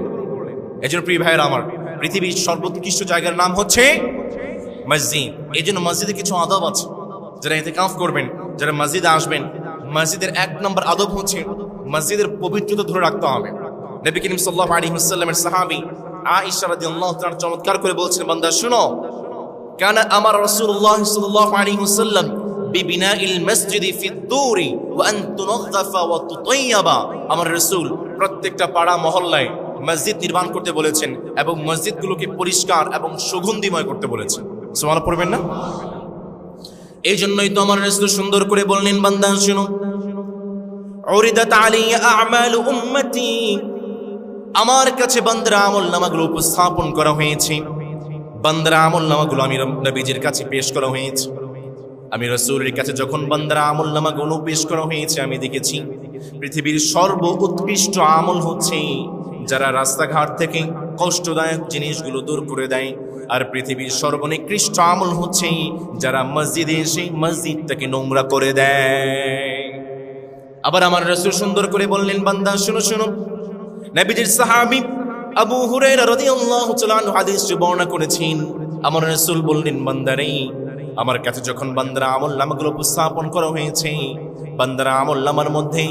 এই জন্য প্রিয় ভাইয়েরা আমার, পৃথিবীর সর্বোৎকৃষ্ট জায়গার নাম হচ্ছে মসজিদ। এই জন্য মসজিদে কিছু আদব আছে। যারা ইতিকাফ করবেন, যারা মসজিদে আসবেন, মসজিদের 1 নম্বর আদব হচ্ছে মসজিদের পবিত্রতা ধরে রাখতে হবে। নবী করিম সাল্লাল্লাহু আলাইহি ওয়াসাল্লামের সাহাবী আয়েশা রাদিয়াল্লাহু তাআলা চমৎকার করে বলছেন, বান্দা শুনো, কানা আমার রাসূলুল্লাহ সাল্লাল্লাহু আলাইহি ওয়াসাল্লাম বিবিনাইল মসজিদি ফিদ-দুরি ওয়া আন তুনাযযাফা ওয়া তুতায়্যাবা। আমার রাসূল প্রত্যেকটা পাড়া মহল্লায় মসজিদ নির্মাণ করতে বলেছেন এবং মসজিদগুলোকে পরিষ্কার এবং সুগন্ধিময় করতে বলেছেন। সুবহানাল্লাহ পড়বেন না? এই জন্যই তো আমার রাসূল সুন্দর করে বললেন, বান্দা শুনো, উরিদাত আলাইয়া আমালু উম্মতি, আমার কাছে বান্দার আমলনামাগুলো উপস্থাপন করা হয়েছে। বান্দার আমলনামাগুলো আমি নবীজির কাছে পেশ করা হয়েছে। আমি রাসূলের কাছে যখন বান্দার আমলনামাগুলো পেশ করা হয়েছে, আমি দেখেছি পৃথিবীর সর্বোৎকৃষ্ট আমল হচ্ছে যারা রাস্তাঘাট থেকে কষ্টদায়ক জিনিসগুলো দূর করে দেয়, আর পৃথিবীর সর্বনিকৃষ্ট আমল হচ্ছে যারা মসজিদে এসে মসজিদটাকে নোংরা করে দেয়। আবার আমার রাসূল সুন্দর করে বললেন, বান্দা শুনো শুনো, নবীজির সাহাবী আবু হুরায়রা রাদিয়াল্লাহু তাআলা আনহু হাদিস বর্ণনা করেছেন। আমার রাসূল বললেন, বান্দারে, আমার কাছে যখন বান্দার আমলনামাগুলো উপস্থাপন করা হয়েছে, বান্দার আমলনামার মধ্যে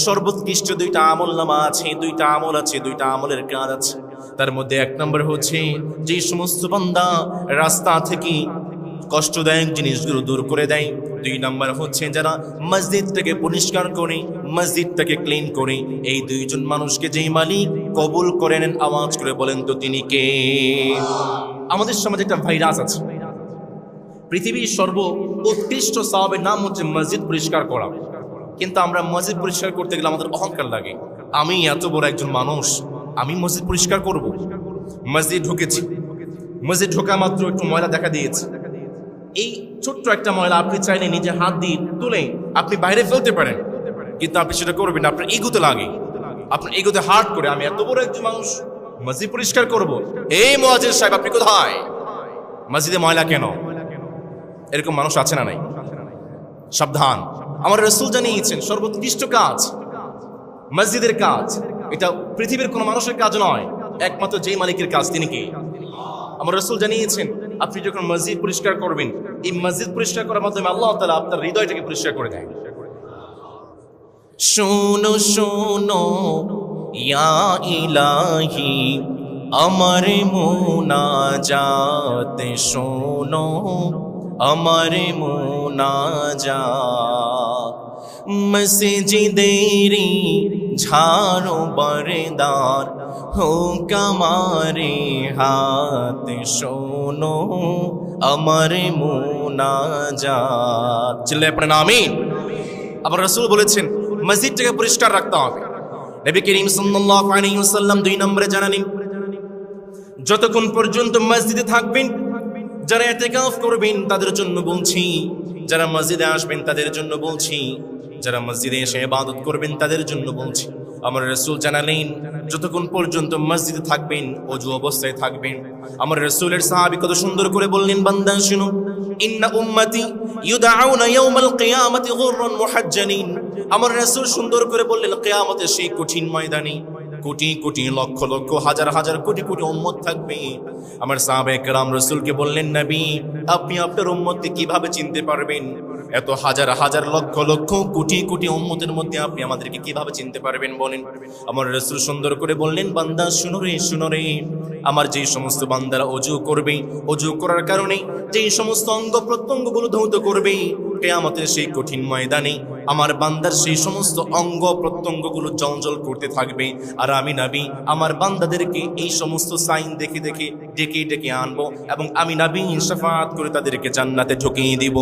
সর্বোৎকৃষ্ট দুইটা আমলনামা আছে, দুইটা আমল আছে, দুইটা আমলের কাজ আছে। তার মধ্যে এক নম্বর হচ্ছে যে সমস্ত বান্দা রাস্তা থেকে কষ্টদায়ক জিনিসগুলো দূর করে দেয়। দুই নম্বর হচ্ছে যারা মসজিদটাকে পরিষ্কার করে, মসজিদটাকে ক্লিন করে। এই দুইজন মানুষকে যেই মালিক কবুল করে নেন, আওয়াজ করে বলেন তো তিনি কে? আমাদের সমাজে একটা ভাইরাস আছে, পৃথিবীর সর্বোৎকৃষ্ট সওয়াবের নাম হচ্ছে মসজিদ পরিষ্কার করা। কিন্তু আমরা মসজিদ পরিষ্কার করতে গেলে আমাদের অহংকার লাগে, আমি এত বড় একজন মানুষ, আমি মসজিদ পরিষ্কার করব। মসজিদ ঢুকেছি, মসজিদ ঢোকা মাত্র একটু ময়লা দেখা দিয়েছে। এই ছোট্ট একটা ময়লা আপনি চাইলে নিজে হাত দিয়ে তুলে আপনি বাইরে ফেলতে পারেন, কিন্তু আপনি সেটা করবেন না, আপনার ইগোতে লাগে, আপনার ইগোতে হার্ট করে আমি এত বড় একজন মানুষ মসজিদ পরিষ্কার করব। এই মুয়াজ্জিন সাহেব আপনি কোথায়? মসজিদে ময়লা কেন? এরকম মানুষ আছে না নাই? সাবধান, আমার রাসূল জানিয়েছেন সর্বোৎকৃষ্ট কাজ মসজিদের কাজ। এটা পৃথিবীর কোনো মানুষের কাজ নয়, একমাত্র যেই মালিকের কাজ তিনি কে? আমার রাসূল জানিয়েছেন আপনি যখন মসজিদ পরিষ্কার করবেন, এই মসজিদ পরিষ্কার করার মাধ্যমে আল্লাহ তাআলা আপনার হৃদয়টাকে পরিষ্কার করে দেয়। শোনো শোনো ইয়া ইলাহি আমার মুনাজাত, শোনো আমার মুনাজাত, মসজিদেরি ঝাড়ো বরদার হোক আমারে হাত, শোনো আমার মুনাজাত। চিল্লায়ে পড়েন আমিন। আবার রাসূল বলেছেন মসজিদটাকে পরিষ্কার রাখতে হবে। নবী করিম সাল্লাল্লাহু আলাইহি ওয়াসাল্লাম 2 নম্বরে জানালেন, যতক্ষণ পর্যন্ত মসজিদে থাকবেন, যারা ইতিকাফ করবেন তাদের জন্য বলছি, যারা মসজিদে আসবেন তাদের জন্য বলছি, যারা মসজিদে এসে ইবাদত করবেন তাদের জন্য বলছি। আমার রাসূল জানালেন যতক্ষণ পর্যন্ত মসজিদে থাকবেন, ওযু অবস্থায় থাকবেন। আমার রাসূলের সাহাবী কত সুন্দর করে বললেন, বান্দা শুনো, ইন্না উম্মতি ইউদআউনা ইয়াওমাল কিয়ামাতি গুররান মুহাজ্জালিন। আমার রাসূল সুন্দর করে বললেন, কিয়ামতের সেই কঠিন ময়দানে কোটি কোটি লক্ষ লক্ষ হাজার হাজার কোটি কোটি উম্মত থাকবে। আমার সাহাবায়ে কেরাম রাসূলকে বললেন, নবী আপনি আপনার উম্মতকে কিভাবে চিনতে পারবেন? এত হাজার হাজার লক্ষ লক্ষ কোটি কোটি উম্মতের মধ্যে আপনি আমাদেরকে কিভাবে চিনতে পারবেন বলেন? আমার রাসূল সুন্দর করে বললেন, বান্দা শুনো রে শুনো রে, আমার যেই সমস্ত বান্দারা ওযু করবে, ওযু করার কারণে যেই সমস্ত অঙ্গ প্রত্যঙ্গগুলো ধৌত করবে, কিয়ামতের সেই কঠিন ময়দানে আমার বান্দার সেই সমস্ত অঙ্গ প্রত্যঙ্গগুলো জ্বলজ্বল করতে থাকবে। আর আমি নবী আমার বান্দাদেরকে এই সমস্ত সাইন দেখে দেখে ডেকে ডেকে আনবো, এবং আমি নবী শাফাআত করে তাদেরকে জান্নাতে ঢুকিয়ে দিব।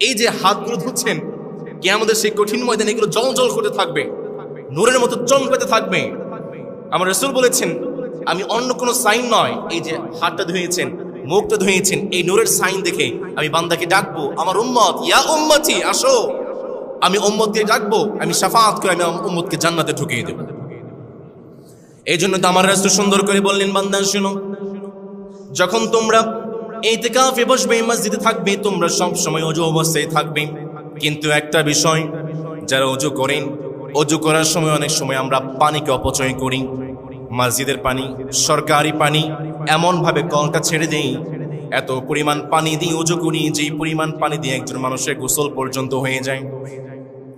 এই যে হাতগুলো ধুচ্ছেন, কিয়ামতের সেই কঠিন ময়দানে এগুলো জ্বলজ্বল করতে থাকবে, নূরের মতো চমকাতে থাকবে। আমার রাসূল বলেছেন আমি অন্য কোনো সাইন নয়, এই যে হাতটা ধুয়েছেন, মুখটা ধুয়েছেন, এই নূরের সাইন দেখে আমি বান্দাকে ডাকবো, আমার উম্মত, ইয়া উম্মতি আসো। আমি উম্মতকে ডাকবো, আমি শাফাআত করে আমি উম্মতকে জান্নাতে ঢুকিয়ে দেব। এই জন্য তো আমার রাসূল সুন্দর করে বললেন, বান্দা শুনো, যখন তোমরা ইতিকাফে বসবে, মসজিদে থাকবে, তোমরা সব সময় ওযু অবস্থায় থাকবে। কিন্তু একটা বিষয়, যারা ওযু করেন, ওযু করার সময় অনেক সময় আমরা পানিকে অপচয় করি। মসজিদের পানি, সরকারি পানি, এমন ভাবে কলটা ছেড়ে দেই, এত পরিমাণ পানি দিয়ে ওযু করি, যেই পরিমাণ পানি দিয়ে একজন মানুষের গোসল পর্যন্ত হয়ে যায়।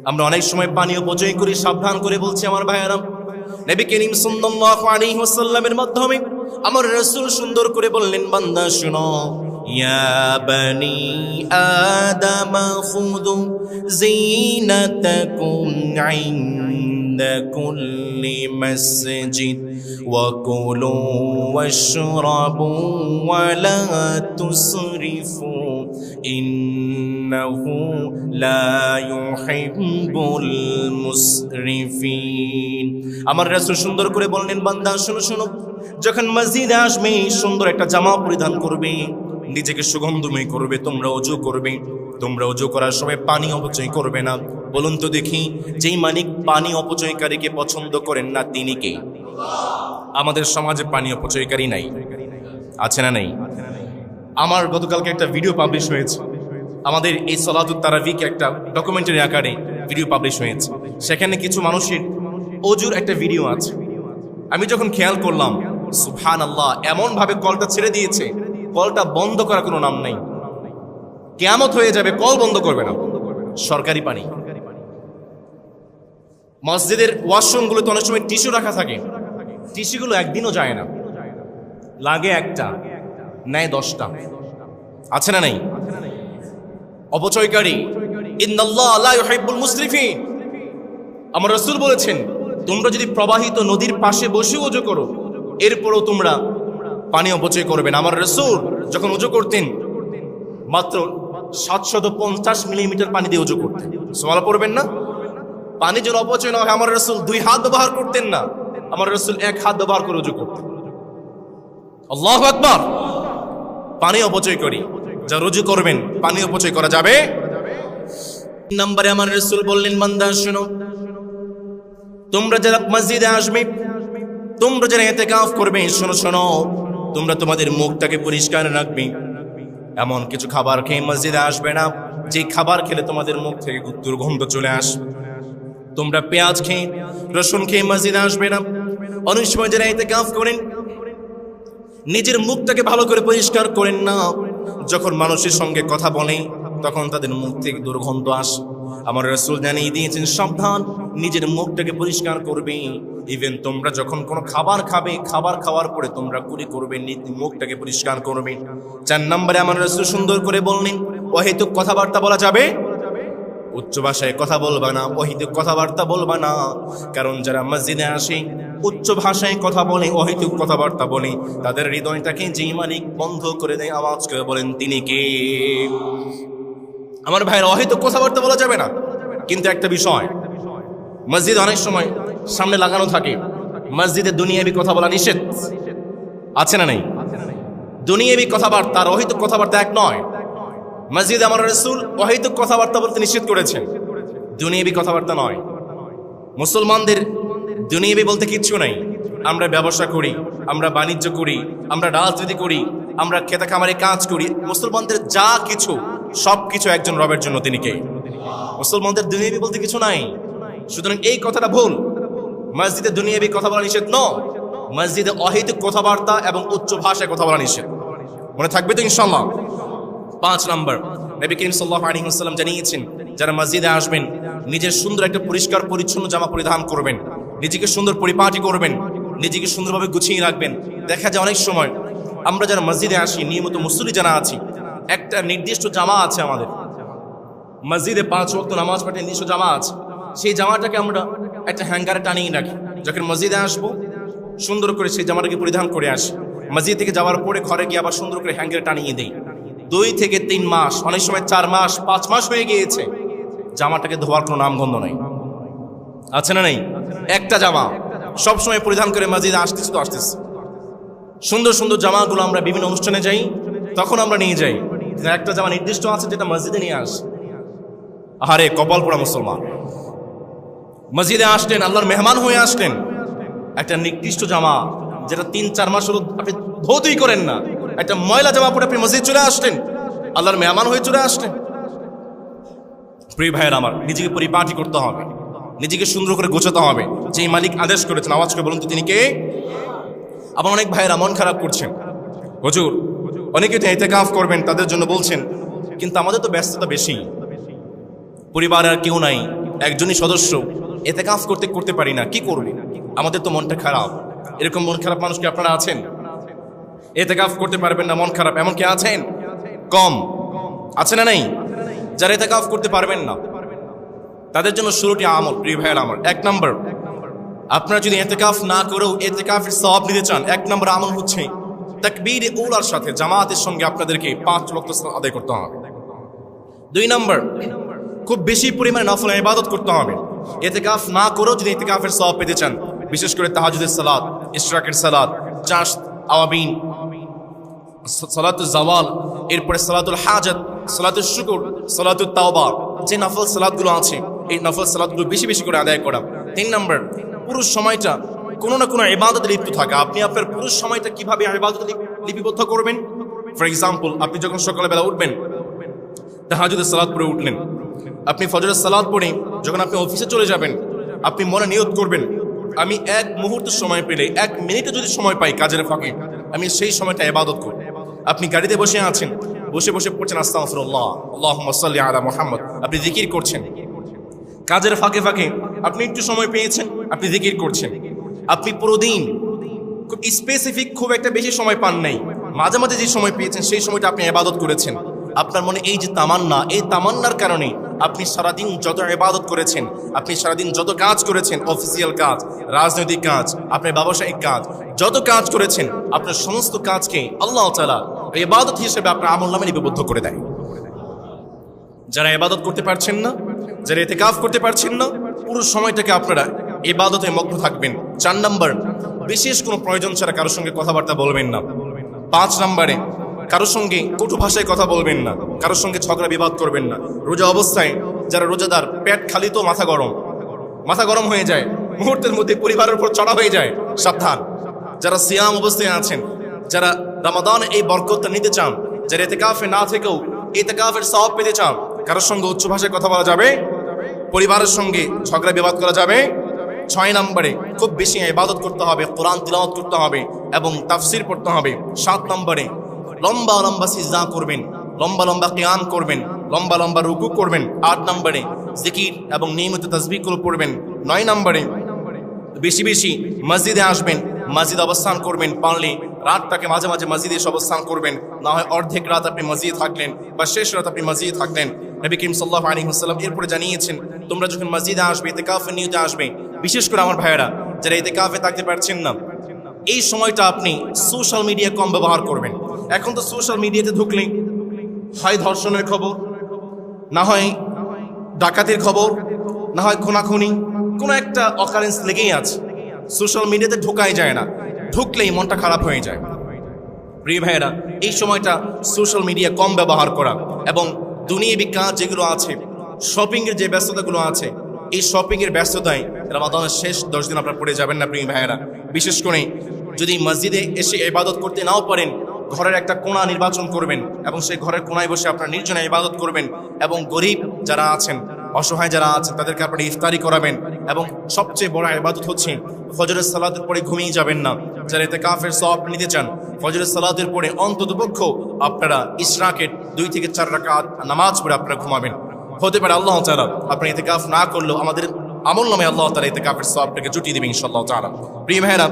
আমরা অনেক সময় পানি অপচয় করি। সাবধান করে বলছি আমার ভাইয়েরা, নবী করিম সাল্লাল্লাহু আলাইহি ওয়াসাল্লামের মাধ্যমে আমার রাসূল সুন্দর করে বললেন, বান্দা শুনো, ইয়া বনি আদম খুযু যিনাতাকুম ইনদা কুল্লি মাসজিদ ওয়া কুলু ওয়াশরাবু ওয়া লা তুসরিফু ইন্নাহু লা ইউহিব্বুল মুসরিফিন। আমার রাসূল সুন্দর করে বললেন, বান্দা শোনো শোনো, যখন মসজিদে আসবে সুন্দর একটা জামা পরিধান করবে, নিজেকে সুগন্ধময় করবে, তোমরা ওযু করবে। তোমরা ওযু করার সময় পানি অপচয় করবে না। বলুন তো দেখি, যেই মালিক পানি অপচয়কারীকে পছন্দ করেন না তিনি কে? আমাদের সমাজে পানি অপচয়কারী নাই, আছে না নাই? আমার গতকালকে একটা ভিডিও পাবলিশ হয়েছে, আমাদের এই সলাতুত তারাবিকে একটা ডকুমেন্টারি আকারে ভিডিও পাবলিশ হয়েছে। সেখানে কিছু মানুষের ওযুর একটা ভিডিও আছে। আমি যখন খেয়াল করলাম, সুবহানাল্লাহ, এমন ভাবে কলটা ছেড়ে দিয়েছে, কলটা বন্ধ করার কোনো নাম নাই। কিয়ামত হয়ে যাবে, কল বন্ধ করবে না। সরকারি পানি। মসজিদের ওয়াশরুমগুলোতে অনেক সময় টিস্যু রাখা থাকে, টিস্যুগুলো একদিনও যায় না, লাগে একটা, নেয় 10টা, আছে না নাই? অপচয়কারী, ইন্নাল্লাহ লা ইউহিব্বুল মুসরিফিন। আমার রাসূল বলেছেন, তোমরা যদি প্রবাহিত নদীর পাশে বসে ওযু করো, এরপরও তোমরা পানি অপচয় করবে না। আমার রাসূল যখন ওযু করতেন মাত্র 750 মিলিমিটার পানি দিয়ে ওযু করতেন। সুবহানাল্লাহ পড়বেন না? পানি যেন অপচয় না হয়, আমার রাসূল 2 হাত ব্যবহার করতেন না, আমার রাসূল 1 হাত ব্যবহার করে ওযু করতেন। আল্লাহু আকবার। পানি অপচয় করি, যা রুজু করবেন পানি অপচয় করা যাবে। নম্বরে আমার রাসূল বললেন, বান্দা শুনো, তোমরা যারা মসজিদে আসবে, তোমরা যারা ইতিকাফ করবে, শোনো শোনো, তোমরা তোমাদের মুখটাকে পরিষ্কার রাখবে। এমন কিছু খাবার খেয়ে মসজিদে আসবে না যে খাবার খেলে তোমাদের মুখ থেকে দুর্গন্ধ চলে আসে। তোমরা পেঁয়াজ খেয়ে, রসুন খেয়ে মসজিদে আসবে না। অনেক সময় যারা ইতিকাফ করেন নিজের মুখটাকে ভালো করে পরিষ্কার করেন না, যখন মানুষের সঙ্গে কথা বলে তখন তাদের মুখ থেকে দুর্গন্ধ আসে। আমার রাসূল জানিয়ে দিয়েছেন, সাবধান, নিজের মুখটাকে পরিষ্কার করবে। ইভেন তোমরা যখন কোনো খাবার খাবে, খাবার খাওয়ার পরে তোমরা কুলি করবে, মুখটাকে পরিষ্কার করবে। 4 নম্বরে আমার রাসূল সুন্দর করে বললেন, অহেতুক কথাবার্তা বলা যাবে, উচ্চ ভাষায় কথা বলবা না, অহেতুক কথাবার্তা বলবা না। কারণ যারা মসজিদে আসে উচ্চ ভাষায় কথা বলে, অহেতুক কথাবার্তা বলে, তাদের হৃদয়টাকে যেই মালিক বন্ধ করে দেয়, আওয়াজ করে বলেন তিনি কে? আমার ভাইয়ের, অহেতুক কথাবার্তা বলা যাবে না। কিন্তু একটা বিষয়, মসজিদে অনেক সময় সামনে লাগানো থাকে, মসজিদে দুনিয়াবি কথা বলা নিষেধ, আছে না নেই? দুনিয়াবি কথাবার্তা আর অহেতুক কথাবার্তা এক নয়। মসজিদে আমার রাসূল অহেতুক কথাবার্তা বলতে নিষেধ করেছেন, দুনিয়াবি কথাবার্তা নয়। মুসলমানদের দুনিয়াবি বলতে কিচ্ছু নাই। আমরা ব্যবসা করি, আমরা বাণিজ্য করি, আমরা রাজনীতি করি, আমরা খেতে খামারে কাজ করি, মুসলমানদের যা কিছু সব কিছু একজন রবের জন্য, তিনি কে? মুসলমানদের দুনিয়াবি বলতে কিছু নাই। সুতরাং এই কথাটা ভুল। মসজিদে দুনিয়াবি কথা বলা নিষেধ নয়, মসজিদে অহেতুক কথাবার্তা এবং উচ্চ ভাষায় কথা বলা নিষেধ। মনে থাকবে তো ইনশাআল্লাহ? 5 নম্বর, নবী করিম সাল্লাল্লাহু আলাইহি ওয়াসাল্লাম জানিয়েছেন, যারা মসজিদে আসবেন নিজের সুন্দর একটা পরিষ্কার পরিচ্ছন্ন জামা পরিধান করবেন, নিজেকে সুন্দর পরিপাটি করবেন, নিজেকে সুন্দরভাবে গুছিয়ে রাখবেন। দেখা যায় অনেক সময় আমরা যারা মসজিদে আসি, নিয়মিত মুসল্লি যারা আছি, একটা নির্দিষ্ট জামা আছে আমাদের, মসজিদে 5 ওয়াক্ত নামাজ পড়ে নির্দিষ্ট জামা আছে, সেই জামাটাকে আমরা একটা হ্যাঙ্গারে টানিয়ে রাখি। যখন মসজিদে আসবো সুন্দর করে সেই জামাটাকে পরিধান করে আসি, মসজিদ থেকে যাওয়ার পরে ঘরে গিয়ে আবার সুন্দর করে হ্যাঙ্গারে টানিয়ে দেই। 2 থেকে 3 মাস, অনেক সময় 4 মাস 5 মাস হয়ে গিয়েছে, জামাটাকে ধোয়ার কোনো নামগন্ধ নাই, আছে না নেই? একটা জামা সবসময় পরিধান করে মসজিদে আসতেছি তো আসতেছি। সুন্দর সুন্দর জামাগুলো আমরা বিভিন্ন অনুষ্ঠানে যাই, তখন আমরা নিয়ে যাই। একটা জামা নির্দিষ্ট আছে যেটা মসজিদে নিয়ে আসে। আরে কপাল পোড়া মুসলমান, মসজিদে আসলেন, আল্লাহর মেহমান হয়ে আসলেন, একটা নির্দিষ্ট জামা যেটা 3-4 মাস হলো আপনি ধৌতই করেন না, একটা ময়লা জামা পরে আপনি মসজিদ চলে আসলেন, আল্লাহর মেহমান হয়ে চলে আসলেন। প্রিয় ভাইয়ের আমার, নিজেকে পরিপাটি করতে হবে, নিজেকে সুন্দর করে গোছাতে হবে। যেই মালিক আদেশ করেছেন, আওয়াজ করে বলুন তো তিনি কে? আবার অনেক ভাইয়েরা মন খারাপ করছেন, হুজুর অনেকে তো ইতিকাফ করবেন, তাদের জন্য বলছেন, কিন্তু আমাদের তো ব্যস্ততা বেশি, পরিবার আর কেউ নাই, একজনই সদস্য, ইতিকাফ করতে পারি না, কি করব? আমাদের তো মনটা খারাপ। এরকম মন খারাপ মানুষ কি আপনারা আছেন? ইতিকাফ করতে পারবেন না, মন খারাপ, এমন কি আছেন? কম আছে না নেই? যারা ইতিকাফ করতে পারবেন না তাদের জন্য 16টি আমল প্রিয় ভাইয়ের আমার। 1 নম্বর, আপনারা যদি ইতিকাফ না করেও ইতিকাফের সওয়াব নিতে চান, 1 নম্বর আমল হচ্ছে তাকবীরে উলার সাথে জামাতের সঙ্গে আপনাদেরকে 5 ওয়াক্ত সালাত আদায় করতে হবে। 2 নম্বর, খুব বেশি পরিমাণে নফল ইবাদত করতে হবে। ইতিকাফ না করেও যদি ইতিকাফের সওয়াব পেতে চান, বিশেষ করে তাহাজ্জুদের সালাত, ইশরাকের সালাত, চাশত, আওয়াবিন, সালাতুল জাওয়াল, এরপরে সালাতুল হাজাত, সালাতুল শুকর, সালাতুল তাওবা, যে নফল সালাতগুলো আছে এই নফল সালাতগুলো বেশি বেশি করে আদায় করা। 3 নম্বর, পুরো সময়টা কোনো না কোনো ইবাদতে লিপ্ত থাকা। আপনি আপনার পুরো সময়টা কিভাবে ইবাদতে লিপিবদ্ধ করবেন? ফর এক্সাম্পল, আপনি যখন সকালবেলা উঠবেন, তাহাজ্জুদের সালাত পড়ে উঠলেন, আপনি ফজরের সালাত পড়ে যখন আপনি অফিসে চলে যাবেন, আপনি মনে নিয়ত করবেন, আমি 1 মুহূর্ত সময় পেলে, 1 মিনিটে যদি সময় পাই কাজের ফাঁকে, আমি সেই সময়টা ইবাদত করব। আপনি গাড়িতে বসে আছেন, বসে বসে পড়ছেন আস্তাগফিরুল্লাহ, আল্লাহুম্মা সাল্লি আলা মুহাম্মদ, আপনি জিকির করছেন। কাজের ফাঁকে ফাঁকে আপনি একটু সময় পেয়েছেন, আপনি জিকির করছেন। আপনি পুরো দিন খুব স্পেসিফিক, খুব একটা বেশি সময় পান নাই, মাঝে মাঝে যে সময় পেয়েছেন সেই সময়টা আপনি ইবাদত করেছেন। আপনার মনে এই যে তামান্না, এই তামান্নার কারণে আপনি সারাদিন যত ইবাদত করেছেন, আপনি সারাদিন যত কাজ করেছেন, অফিসিয়াল কাজ, রাজনৈতিক কাজ, আপনার ব্যবসায়িক কাজ, যত কাজ করেছেন, আপনার সমস্ত কাজকে আল্লাহ তাআলা ইবাদত হিসেবে আপনার আমলনামায় লিপিবদ্ধ করে দেয়। যারা ইবাদত করতে পারছেন না, যারা ইতিকাফ করতে পারছেন না, পুরো সময়টাকে আপনারা ইবাদতে মগ্ন থাকবেন। 4 নম্বর, বিশেষ কোনো প্রয়োজন ছাড়া কারোর সঙ্গে কথাবার্তা বলবেন না। 5 নম্বরে, কারোর সঙ্গে কটু ভাষায় কথা বলবেন না, কারোর সঙ্গে ঝগড়া বিবাদ করবেন না। রোজা অবস্থায় যারা রোজাদার, পেট খালি তো মাথা গরম হয়ে যায়, মুহূর্তের মধ্যে পরিবারের উপর চড়া হয়ে যায়, সাবধান। যারা সিয়াম অবস্থায় আছেন, যারা রমাদান এই বরকতটা নিতে চান, যারা ইতিকাফে না থেকেও ইতিকাফের সওয়াব পেতে চান, কারোর সঙ্গে উচ্চ ভাষায় কথা বলা যাবে, পরিবারের সঙ্গে ঝগড়া বিবাদ করা যাবে। 6 নম্বরে, খুব বেশি ইবাদত করতে হবে, কোরআন তিলাওয়াত করতে হবে এবং তাফসীর পড়তে হবে। 7 নম্বরে, লম্বা লম্বা সিজদা করবেন, লম্বা লম্বা কিয়াম করবেন, লম্বা লম্বা রুকু করবেন। 8 নম্বরে, জিকির এবং নিয়মিত তাসবিহগুলো পড়বেন। 9 নম্বরে, বেশি বেশি মসজিদে আসবেন, মসজিদ অবস্থান করবেন। পারলে রাতটাকে মাঝে মাঝে মসজিদে এসে অবস্থান করবেন, না হয় অর্ধেক রাত আপনি মসজিদে থাকলেন বা শেষ রাত আপনি মসজিদে থাকলেন। নবী করিম সাল্লাল্লাহু আলাইহি ওয়াসাল্লাম এরপরে জানিয়েছেন, তোমরা যখন মসজিদে আসবে, ইতিকাফের নিয়তে আসবে, বিশেষ করে আমার ভাইয়েরা যারা ইতিকাফে থাকতে পারছেন না, এই সময়টা আপনি সোশ্যাল মিডিয়া কম ব্যবহার করবেন। এখন তো সোশ্যাল মিডিয়াতে ঢুকলে হয় ধর্ষণের খবর, না হয় ডাকাতির খবর, না হয় খুনাখুনি, কোনো একটা অকারেন্স লেগেই আছে। সোশ্যাল মিডিয়াতে ঢোকাই যায় না, ঢুকলেই মনটা খারাপ হয়ে যায়। প্রিয় ভাইয়েরা, এই সময়টা সোশ্যাল মিডিয়া কম ব্যবহার করা এবং দুনিয়াবি কাজ যেগুলো আছে, শপিংয়ের যে ব্যস্ততাগুলো আছে, এই শপিংয়ের ব্যস্ততায় রমাদানের শেষ 10 দিন আপনারা পড়ে যাবেন না প্রিয় ভাইয়েরা। বিশেষ করে যদি মসজিদে এসে ইবাদত করতে নাও পারেন, ঘরের একটা কোণা নির্বাচন করবেন এবং সেই ঘরের কোণায় বসে আপনার নির্জনে ইবাদত করবেন এবং গরিব যারা আছেন, অসহায় যারা আছেন, তাদেরকে আপনারা ইফতারি করাবেন। এবং সবচেয়ে বড় ইবাদত হচ্ছে ফজরের সালাতের পরে ঘুমিয়ে যাবেন না। যারা ইতিকাফের সওয়াব নিতে চান, ফজরের সালাতের পরে অন্ততপক্ষ আপনারা ইশরাকের 2 থেকে 4 রাকাত নামাজ পড়ে আপনারা ঘুমাবেন। হতে পারে আল্লাহ তাআলা আপনি ইতিকাফ না করলেও আমাদের আমলনামায় আল্লাহ তাআলা ইতিকাফের সওয়াবটাকে জুটিয়ে দেবেন ইনশাআল্লাহ তাআলা। প্রিয় ভাইয়েরা,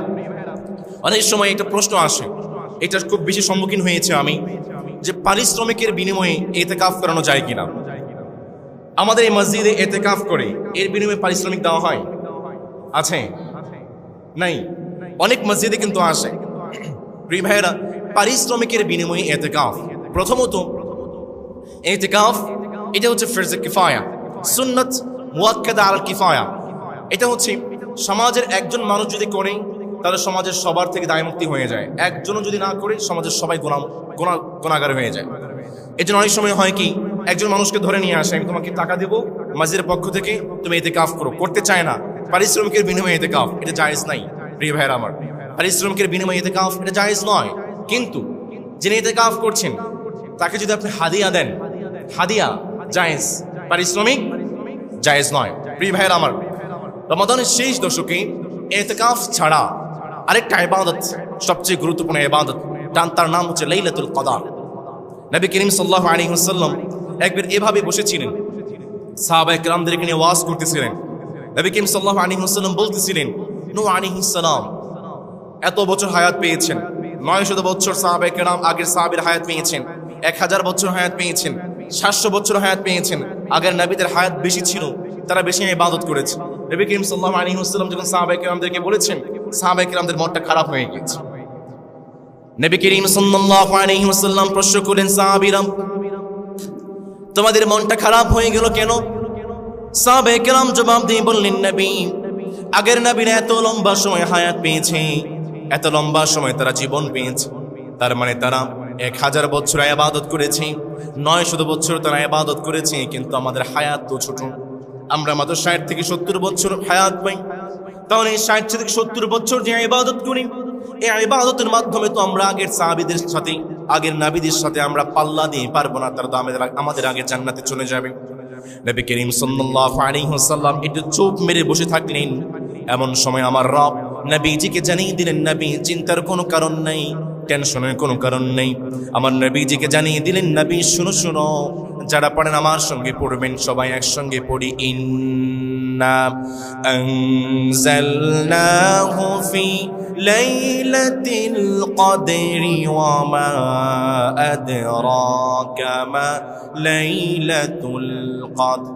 অনেক সময় একটা প্রশ্ন আসে, এটা খুব বেশি সম্মুখীন হয়েছে আমি, যে পারিশ্রমিকের বিনিময়ে ইতিকাফ করানো যায় কিনা। আমাদের এই মসজিদে ইতিকাফ করে এর বিনিময়ে পারিশ্রমিক দেওয়া হয়? আছে? নাই? অনেক মসজিদে কিন্তু আসে। প্রিয় ভাইয়েরা, পারিশ্রমিকের বিনিময়ে ইতিকাফ, প্রথমত ইতিকাফ এটা হচ্ছে ফরজে কিফায়া, সুন্নাত মুআক্কাদা আলাল কিফায়া। এটা হচ্ছে সমাজের একজন মানুষ যদি করে তাহলে সমাজের সবার থেকে দায়মুক্তি হয়ে যায়, একজনও যদি না করে সমাজের সবাই গুনাহগার হয়ে যায়। এই জন্য অনেক সময় হয় কি, একজন মানুষকে ধরে নিয়ে আসে, আমি তোমাকে টাকা দেবো মসজিদের পক্ষ থেকে, তুমি ইতিকাফ করো, করতে চায় না, পারিশ্রমিকের বিনিময়ে ইতিকাফ, এটা জায়েজ নাই। প্রিয় ভাইয়েরা আমার, পারিশ্রমিকের বিনিময়ে ইতিকাফ এটা জায়েজ নয়। কিন্তু যিনি ইতিকাফ করছেন তাকে যদি আপনি হাদিয়া দেন, হাদিয়া জায়েজ, পারিশ্রমিক জায়েজ নয়। প্রিয় ভাইয়েরা আমার, রমাদানের শেষ দশকে ইতিকাফ ছাড়া আরেকটা ইবাদত, সবচেয়ে গুরুত্বপূর্ণ ইবাদত, তার নাম হচ্ছে লাইলাতুল কদর। নবী করিম সাল্লাল্লাহু আলাইহি ওয়াসাল্লাম একবার এভাবে বসেছিলেন, সাহাবায়ে কেরামদেরকে নিয়ে ওয়াজ করতেছিলেন। নবী করিম সাল্লাল্লাহু আলাইহি ওয়াসাল্লাম বলতেছিলেন, নূহ আলাইহিস সালাম এত বছর হায়াত পেয়েছেন, 900 বছর সাহাবায়ে কেরাম আগের সাহাবীর হায়াত পেয়েছেন, 1000 বছর হায়াত পেয়েছেন, 700 বছর হায়াত পেয়েছেন। আগের নবীদের হায়াত বেশি ছিল, তারা বেশি ইবাদত করেছে। নবী করিম সাল্লাল্লাহু আলাইহি ওয়াসাল্লাম যখন সাহাবায়ে কেরামদেরকে বলেছেন, সাহাবায়ে কেরামদের মনটা খারাপ হয়ে গেছে। নবী করিম সাল্লাল্লাহু আলাইহি ওয়াসাল্লাম প্রশ্ন করলেন, সাহাবীরা তোমাদের মনটা খারাপ হয়ে গেল কেন? সাহাবায়ে কেরাম জবাব দিয়ে বললেন, নবী আগের নবীরা এত লম্বা সময় হায়াত পেয়েছে, এত লম্বা সময় তারা জীবন পেয়েছে, তার মানে তারা 1000 বছর ইবাদত করেছে, 900 বছর তারা ইবাদত করেছে, কিন্তু আমাদের হায়াত তো ছোট, আমরা মাত্র 60 থেকে 70 বছর হায়াত পাই। তাহলে 60 থেকে 70 বছর যে ইবাদত করি, এই ইবাদতের মাধ্যমে তো আমরা আগের সাহাবীদের সাথে, আগের নবীদের সাথে আমরা পাল্লা দিয়ে পারবো না, তারা তো আমাদের আগে জান্নাতে চলে যাবে। নবী করিম সাল্লাল্লাহু আলাইহি ওয়াসাল্লাম একটু চুপ মেরে বসে থাকলেন। এমন সময় আমার রব নবীজিকে জানিয়ে দিলেন, নবী চিন্তার কোনো কারণ নেই, টেনশনের কোনো কারণ নেই। আমার নবীজিকে জানিয়ে দিলেন, নবী শুনো শুনো, যারা পড়েন আমার সঙ্গে পড়বেন, সবাই একসঙ্গে পড়ি। ইন্না আনজালনাহু ফি লাইলাতিল কদরি ওয়া মা আদরাকা মা লাইলাতুল কদর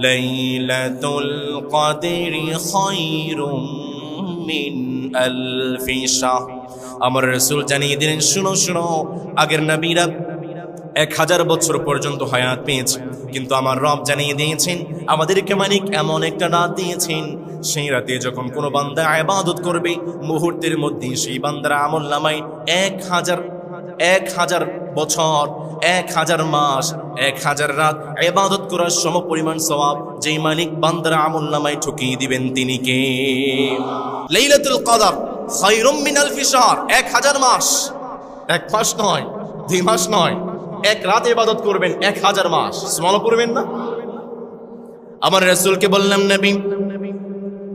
লাইলাতুল কদরি খায়রুম মিন আলফি শাহর। আমার রাসূল জানিয়ে দিলেন, শুনো শুনো, আগের নবীরা 1000 বছর পর্যন্ত হায়াত পেয়েছে, কিন্তু আমার রব জানিয়ে দিয়েছেন আমাদেরকে মালিক এমন একটা রাত দিয়েছেন, সেই রাতে যখন কোনো বান্দা ইবাদত করবে, মুহূর্তের মধ্যে সেই বান্দার আমলনামায় 1000 বছর, 1000 মাস, 1000 রাত ইবাদত করার সমপরিমাণ সওয়াব যেই মালিক বান্দার আমলনামায় ঠুকিয়ে দিবেন, তিনি কে? লাইলাতুল কদর খায়রুম মিন আলফি শাহর। 1000 মাস, 1 মাস নয়, 2 মাস নয়, 1 রাত ইবাদত করবেন, 1000 মাস সুবহানাল্লাহ পড়বেন না? আমার রাসূলকে বললাম, নবী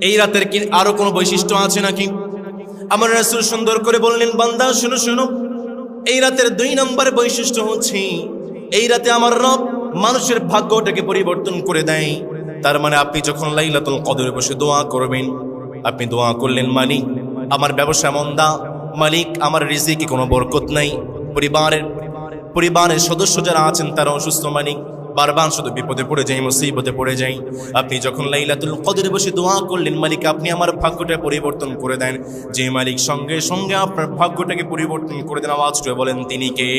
এই রাতের কি আরো কোনো বৈশিষ্ট্য আছে নাকি? আমার রাসূল সুন্দর করে বললেন, বান্দা শুনো শুনো, এই রাতের 2 নম্বর বৈশিষ্ট্য হচ্ছে, এই রাতে আমার রব মানুষের ভাগ্যটাকে পরিবর্তন করে দেয়। তার মানে আপনি যখন লাইলাতুল কদরে বসে দোয়া করবেন, আপনি দোয়া করলেন, মালিক আমার ব্যবসা মন্দা, মালিক আমার রিজিকে কোনো বরকত নাই, পরিবারের সদস্য যারা আছেন তারা অসুস্থ, মালিক বারবার শুধু বিপদে পড়ে যাই, মুসিবতে পড়ে যাই। আপনি যখন লাইলাতুল কদরে বসে দোয়া করলেন, মালিক আপনি আমার ভাগ্যটা পরিবর্তন করে দেন, যে মালিক সঙ্গে সঙ্গে আপনার ভাগ্যটাকে পরিবর্তন করে দেন, আওয়াজ করে বলেন তিনি কে?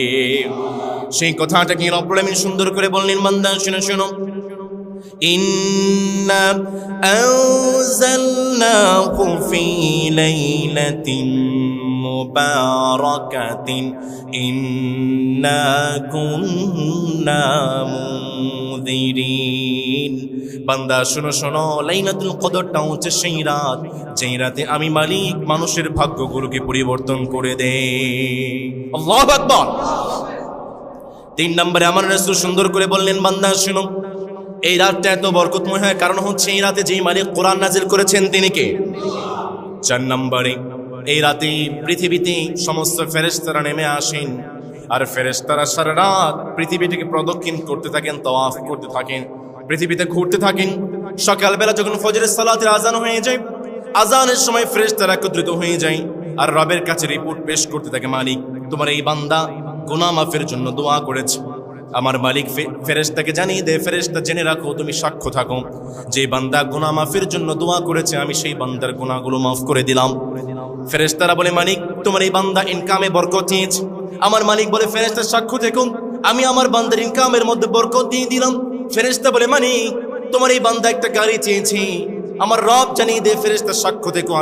সেই কথাটা কি রব্বুল আমিন সুন্দর করে বললেন, বান্দা শুনো শুনো, ইন্না আনজালনাহু ফি লাইলাতিন মুবারাকাতিন ইন্না কুন্না মুনদিরিন। বান্দা শুনো শোনো, লাইলাতুল কদরটা হচ্ছে সেই রাত, যেই রাতে আমি মালিক মানুষের ভাগ্যগুলোকে পরিবর্তন করে দেই। আল্লাহু আকবার। 3 নম্বরে আমার রাসূল সুন্দর করে বললেন, বান্দা শুনো, এই রাতটা এত বরকতময় হয় কারণ হচ্ছে এই রাতে যেই মালিক কোরআন নাজিল করেছেন তিনি কে? 4 নম্বরে এই রাতে পৃথিবীতে সমস্ত ফেরেশতারা নেমে আসেন, আর ফেরেশতারা সারা রাত পৃথিবীটাকে প্রদক্ষিণ করতে থাকেন, তাওয়াফ করতে থাকেন, পৃথিবীতে ঘুরতে থাকেন। সকালবেলা যখন ফজরের সালাতের আজান হয়ে যায়, আজানের সময় ফেরেশতারা একত্রিত হয়ে যায় আর রবের কাছে রিপোর্ট পেশ করতে থাকে, মালিক তোমার এই বান্দা গুনাহ মাফের জন্য দোয়া করেছে। আমার মালিক ফেরেশতাকে জানিয়ে দেয়, ফেরেশতা জেনে রাখো, তুমি সাক্ষ্য থাকো, যে বান্দা গুনাহ মাফের জন্য দোয়া করেছে আমি সেই বান্দার গুনাহগুলো মাফ করে দিলাম। ফেরেশতারা বলে, মালিক তোমার এই বান্দা ইনকামে বরকত চেয়েছে। আমার মালিক বলে, ফেরেশতা সাক্ষ্য দেখুন, আমি আমার বান্দার ইনকামের মধ্যে বরকত দিয়ে দিলাম। ফেরেশতা বলে, মালিক তোমার এই বান্দা একটা গাড়ি চেয়েছে। আমার রব জানিয়ে দেয়, ফেরেশতা সাক্ষ্য দেখো,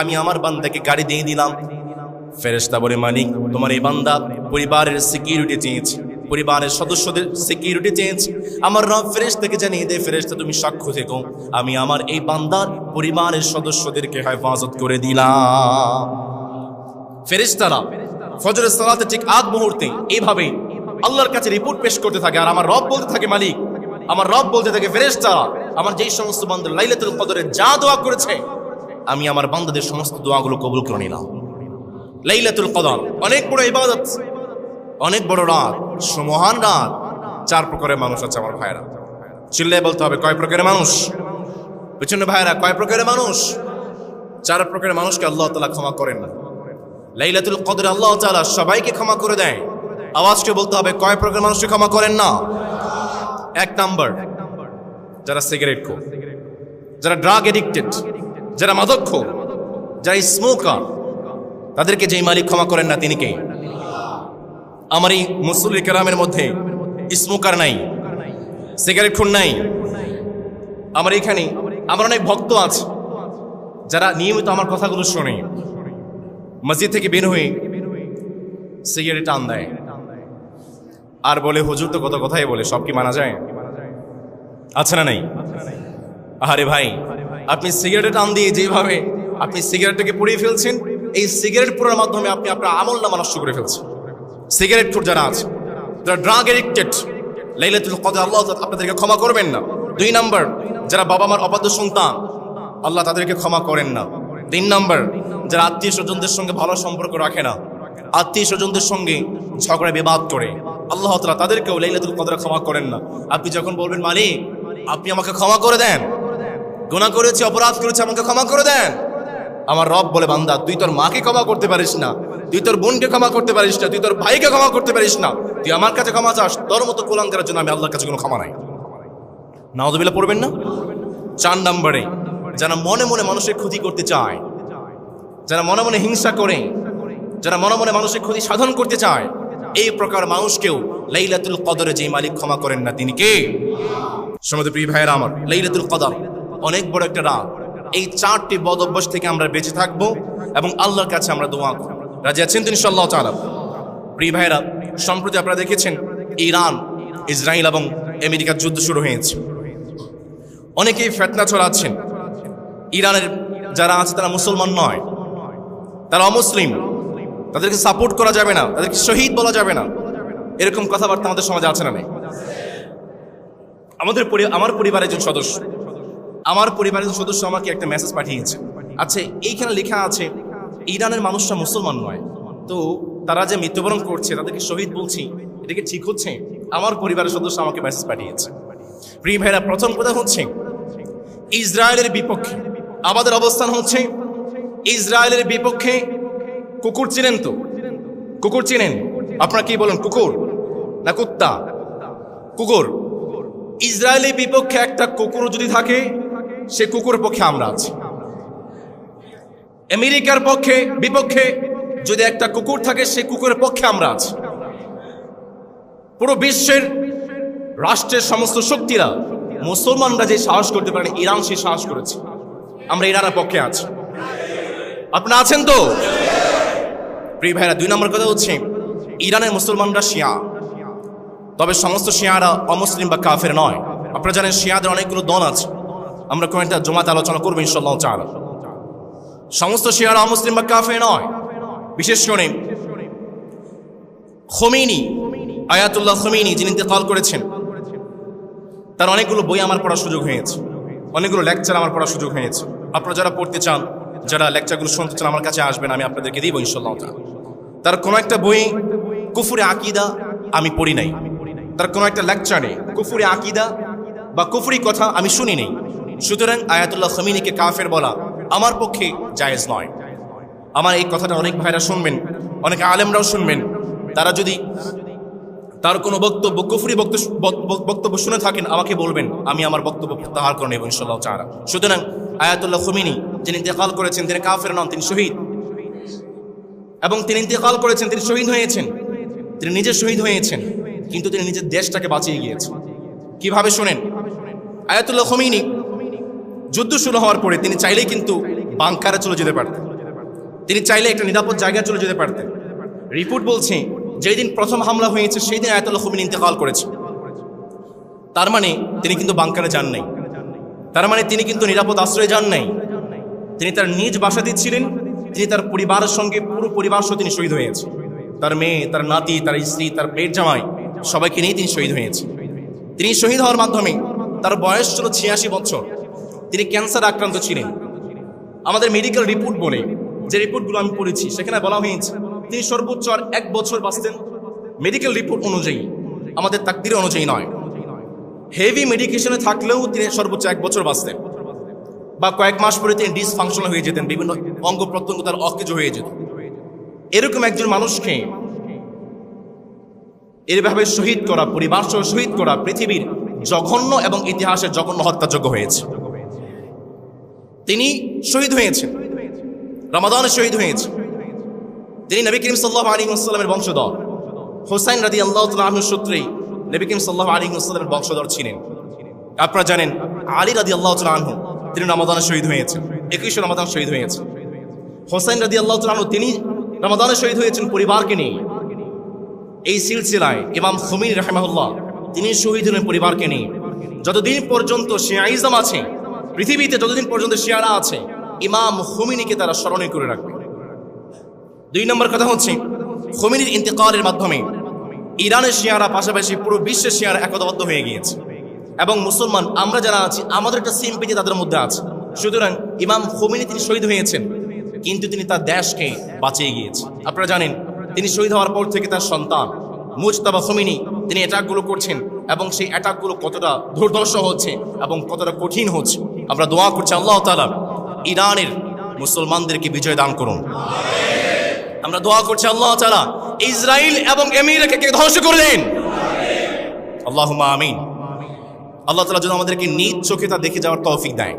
আমি আমার বান্দাকে গাড়ি দিয়ে দিলাম। ফেরেশতা বলে, মালিক তোমার এই বান্দা পরিবারের সিকিউরিটি চেয়েছে, পরিবারের সদস্যদের সিকিউরিটি চেয়েছে। আমার রব ফেরেশতাকে জানিয়ে দেয়, ফেরেশতা তুমি সাক্ষ্য থেকো, আমি আমার এই বান্দার পরিবারের সদস্যদেরকে হেফাজত করে দিলাম। ফেরেশতারা ফজরের সালাতে ঠিক আগ মুহূর্তে এইভাবে আল্লাহর কাছে রিপোর্ট পেশ করতে থাকে, আর আমার রব বলতে থাকে, মালিক আমার রব বলতে থাকে, ফেরেশতারা আমার যেই সমস্ত বান্দা লাইলাতুল কদরে যা দোয়া করেছে আমি আমার বান্দাদের সমস্ত দোয়াগুলো কবুল করে নিলাম। লাইলাতুল কদর অনেক বড় ইবাদত, অনেক বড় রাত, সুমহান রাত। 4 প্রকারের মানুষ আছে আমার ভাইরা, চিল্লায় বলতে হবে কয় প্রকারের মানুষ? পিছনে ভাইরা, কয় প্রকারের মানুষ? 4 প্রকারের মানুষকে আল্লাহ তাআলা ক্ষমা করেন না। লাইলাতুল কদরে আল্লাহ তাআলা সবাইকে ক্ষমা করে দেয়। আওয়াজকে বলতে হবে, কয় প্রকার মানুষকে ক্ষমা করেন না? 1 নাম্বার, যারা সিগারেট খোর, যারা ড্রাগ এডিক্টেড, যারা মাদকখোর, যারা স্মোকার, তাদেরকে যেই মালিক ক্ষমা করেন না তিনি কে? আমার এই মুসল্লি কেরামের মধ্যে স্মোকার নাই, সিগারেট খোর নাই। আমার এখানে আমার অনেক ভক্ত আছে যারা নিয়মিত আমার কথাগুলো শোনে, মসজিদ থেকে বের হয়ে সিগারেট টান দেয় আর বলে হুজুর তো কত কথাই বলে, সব কি মানা যায়? আছে না নাই? আরে ভাই, আপনি সিগারেট টান দিয়ে যেভাবে আপনি সিগারেটটাকে পুড়িয়ে ফেলছেন, এই সিগারেট পোড়ার মাধ্যমে আপনি আপনার আমল নামা নষ্ট করে ফেলছেন। সিগারেট খোর যারা আছে, যারা ড্রাগ এডিক্টেড, লাইলাতুল কদর আল্লাহ আপনাদেরকে ক্ষমা করবেন না। 2 নাম্বার, যারা বাবা মার অবাধ্য সন্তান, আল্লাহ তাদেরকে ক্ষমা করেন না। 3 নাম্বার, যারা আত্মীয় স্বজনদের সঙ্গে ভালো সম্পর্ক রাখে না, আত্মীয় স্বজনদের সঙ্গে ঝগড়া বিবাদ করে, আল্লাহ তাআলা তাদেরকেও লাইলাতুল কদরে ক্ষমা করেন না। আপনি যখন বলবেন মালিক আপনি আমাকে ক্ষমা করে দেন, গুনাহ করেছি, অপরাধ করেছি, আমাকে ক্ষমা করে দেন, আমার রব বলে বান্দা তুই তোর মাকে ক্ষমা করতে পারিস না, তুই তোর বোনকে ক্ষমা করতে পারিস না, তুই তোর ভাইকে ক্ষমা করতে পারিস না, তুই আমার কাছে ক্ষমা চাস, তোর মতো কুলাঙ্গারের জন্য আমি আল্লাহর কাছে কোনো ক্ষমা নাই। নাউযুবিল্লাহ পড়বেন না? 4 নম্বরে, যারা মনে মনে মানুষের ক্ষতি করতে চায়, যারা মনে মনে হিংসা করে, যারা মনে মনে মানুষের ক্ষতি সাধন করতে চায়, এই প্রকার মানুষকেও লাইলাতুল কদরে যেই মালিক ক্ষমা করেন না তিনি কে? সমাজ প্রিয় ভাইয়েরা আমার, লাইলাতুল কদর অনেক বড় একটা রাত। এই 4টি বদ অভ্যাস থেকে আমরা বেঁচে থাকবো এবং আল্লাহর কাছে আমরা দোয়া করব। রাজি আছেন তো ইনশাআল্লাহ তাআলা? প্রিয় ভাইয়েরা, সম্প্রতি আপনারা দেখেছেন ইরান, ইসরায়েল এবং আমেরিকার যুদ্ধ শুরু হয়েছে। অনেকেই ফিতনা ছড়াচ্ছেন ইরানের যারা আছে তারা মুসলমান নয়, তারা অমুসলিম, তাদেরকে সাপোর্ট করা যাবে না, তাদেরকে শহীদ বলা যাবে না, এরকম কথাবার্তা আমাদের সমাজে আছে না নেই? আমার পরিবারের একজন সদস্য, আমাকে একটা মেসেজ পাঠিয়েছে। আচ্ছা, এইখানে লেখা আছে ইরানের মানুষরা মুসলমান নয়, তো তারা যে মৃত্যুবরণ করছে তাদেরকে শহীদ বলছি, এটা কি ঠিক হচ্ছে? আমার পরিবারের সদস্য আমাকে মেসেজ পাঠিয়েছে। প্রিয় ভাইরা, প্রথম কথা হচ্ছে ইসরায়েলের বিপক্ষে আমাদের অবস্থান হচ্ছে ইসরায়েলের বিপক্ষে। কুকুর চিনেন তো? কুকুর চিনেন? আপনারা কি বলেন, কুকুর না কুত্তা? কুকুর। ইসরায়েলের বিপক্ষে একটা কুকুর যদি থাকে, সে কুকুরের পক্ষে আমরা আছি। আমেরিকার বিপক্ষে যদি একটা কুকুর থাকে, সে কুকুরের পক্ষে আমরা আছি। পুরো বিশ্বের রাষ্ট্রের সমস্ত শক্তিরা, মুসলমানরা যে সাহস করতে পারে, ইরান সে সাহস করেছে। আমরা ইরানের পক্ষে আছি। আপনারা আছেন তো? প্রিয় ভাইরা, 2 নম্বর কথা হচ্ছে ইরানের মুসলমানরা শিয়া, তবে সমস্ত শিয়ারা অমুসলিম বা কাফের নয়। আপনারা জানেন শিয়াদের অনেকগুলো দল আছে, আমরা কোন একটা জমাতে আলোচনা করবো ইনশাআল্লাহ তাআলা। সমস্ত শিয়ারা অমুসলিম বা কাফের নয়। বিশেষ করে খোমেনি, আয়াতুল্লাহ খোমেনি, যিনি ইন্তেকাল করেছেন, তার অনেকগুলো বই আমার পড়ার সুযোগ হয়েছে, অনেকগুলো লেকচার আমার পড়ার সুযোগ হয়েছে। আপনারা যারা পড়তে চান, যারা লেকচারগুলো শুনতে চান, আমার কাছে আসবেন, আমি আপনাদেরকে দিব ইনশাআল্লাহ তাআলা। তার কোনো একটা বই কুফরে আকীদা আমি পড়ি নাই, তার কোনো একটা লেকচারে কুফরে আকীদা বা কুফরি কথা আমি শুনি নেই। সুতরাং আয়াতুল্লাহ খোমেনিকে কাফের বলা আমার পক্ষে জায়েজ নয়। আমার এই কথাটা অনেক ভাইরা শুনবেন, অনেক আলেমরাও শুনবেন। তারা যদি তার কোনো বক্তব্য কুফরি বক্তব্য শুনে থাকেন, আমাকে বলবেন, আমি আমার বক্তব্য প্রত্যাহার করে নেব ইনশাআল্লাহ তাআলা। সুতরাং আয়াতুল্লাহ খোমেনি যিনি ইন্তেকাল করেছেন, তিনি কাফের নন, তিনি শহীদ। এবং তিনি ইন্তেকাল করেছেন, তিনি শহীদ হয়েছেন, তিনি নিজে শহীদ হয়েছেন, কিন্তু তিনি নিজের দেশটাকে বাঁচিয়ে গিয়েছেন। কিভাবে শুনেন? আয়াতুল্লাহ খোমেনি যুদ্ধ শুরু হওয়ার পরে তিনি চাইলেই কিন্তু বাংকারে চলে যেতে পারতেন, তিনি চাইলে একটা নিরাপদ জায়গায় চলে যেতে পারতেন। রিপোর্ট বলছে যেই দিন প্রথম হামলা হয়েছে সেই দিন আয়াতুল্লাহ খোমেনি ইন্তেকাল করেছে। তার মানে তিনি কিন্তু বাংকারে যান নাই, তার মানে তিনি কিন্তু নিরাপদ আশ্রয়ে যান নাই, তিনি তার নিজ বাসাতেই ছিলেন। তিনি তার পরিবারের সঙ্গে, পুরো পরিবার সহ তিনি শহীদ হয়েছে। তার মেয়ে, তার নাতি, তার স্ত্রী, তার পেট জামাই, সবাইকে নিয়ে তিনি শহীদ হয়েছে। তিনি শহীদ হওয়ার মাধ্যমে তার বয়স ছিল 86 বছর। তিনি ক্যান্সার আক্রান্ত ছিলেন। আমাদের মেডিকেল রিপোর্ট বলে, যে রিপোর্টগুলো আমি পড়েছি সেখানে বলা হয়েছে তিনি সর্বোচ্চ আর 1 বছর বাঁচতেন। মেডিকেল রিপোর্ট অনুযায়ী, আমাদের তাকদীর অনুযায়ী নয়। হেভি মেডিকেশনে থাকলেও তিনি সর্বোচ্চ 1 বছর বাঁচতেন, বা কয়েক মাস পরে তিনি ডিসফাংশনাল হয়ে যেতেন, বিভিন্ন অঙ্গ প্রত্যঙ্গ তার অকেজ হয়ে যেত। এরকম একজন মানুষকে এভাবে শহীদ করা, পরিবার সহ শহীদ করা পৃথিবীর জঘন্য এবং ইতিহাসের জঘন্য হত্যাযোগ্য হয়েছে। তিনি শহীদ হয়েছেন, রমাদানে শহীদ হয়েছে। তিনি নবী করিম সাল্লাল্লাহু আলাইহি ওয়াসাল্লামের বংশধর। হুসাইন রাদিয়াল্লাহু তাআলা আনহু সূত্রেই নবী করিম সাল্লাল্লাহু আলাইহি ওয়াসাল্লামের বংশধর ছিলেন। আপনারা জানেন আলী রাদিয়াল্লাহু তাআলা আনহু তিনি রমাদানে শহীদ হয়েছেন, 21 রমাদান শহীদ হয়েছে। হুসাইন রাদিয়াল্লাহু তাআলা আনহু তিনি রমাদানে শহীদ হয়েছেন পরিবারকে নিয়ে। এই সিলসিলায় ইমাম খুমেনি রাহিমাহুল্লাহ তিনি শহীদ হলেন পরিবারকে নিয়ে। যতদিন পর্যন্ত শিয়াইজম আছে পৃথিবীতে, যতদিন পর্যন্ত শিয়ারা আছে, ইমাম খুমেনিকে তারা স্মরণে করে রাখবে। 2 নম্বর কথা হচ্ছে, খুমেনির ইন্তেকালের মাধ্যমে ইরানের শিয়ারা পাশাপাশি পুরো বিশ্বের শিয়ারা একতাবদ্ধ হয়ে গিয়েছে এবং মুসলমান আমরা যারা আছি আমাদের একটা সিম্পিতি তাদের মধ্যে আছে। সুতরাং ইমাম খুমেনি তিনি শহীদ হয়েছেন, কিন্তু তিনি তার দেশকে বাঁচিয়ে গিয়েছেন। আপনারা জানেন তিনি শহীদ হওয়ার পর থেকে তার সন্তান মুজতাবা খুমেনি তিনি অ্যাটাকগুলো করছেন এবং সেই অ্যাটাকগুলো কতটা দুর্ধর্ষ হচ্ছে এবং কতটা কঠিন হচ্ছে। আমরা দোয়া করছি আল্লাহ তাআলা ইরানের মুসলমানদেরকে বিজয় দান করুন। আমরা দোয়া করছি আল্লাহ তাআলা ইসরায়েল এবং আমেরিকাকে ধ্বংস করে দিন, আল্লাহুম্মা আমিন। আল্লাহ তাআলা যেন আমাদেরকে নিজ চোখে তা দেখে যাওয়ার তৌফিক দেয়।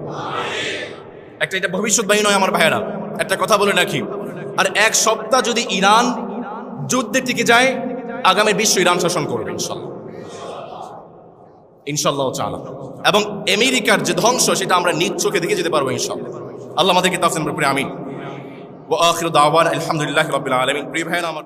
এটা ভবিষ্যৎবাণী নয় আমার ভাইয়েরা, একটা কথা বলে রাখি, আর 1 সপ্তাহ যদি ইরান যুদ্ধে টিকে যায়, আগামী বিশ্ব ইরান শাসন করবে ইনশাআল্লাহ, ইনশাআল্লাহ তাআলা। এবং আমেরিকার যে ধ্বংস সেটা আমরা নিজ চোখে দেখে যেতে পারবো ইনশাআল্লাহ। আল্লাহ আমাদেরকে তাওফিক দান করুন, আমিন। ওয়া আখিরু দাওয়ানা আলহামদুলিল্লাহি রাব্বিল আলামিন। প্রিয় ভাইরা আমার।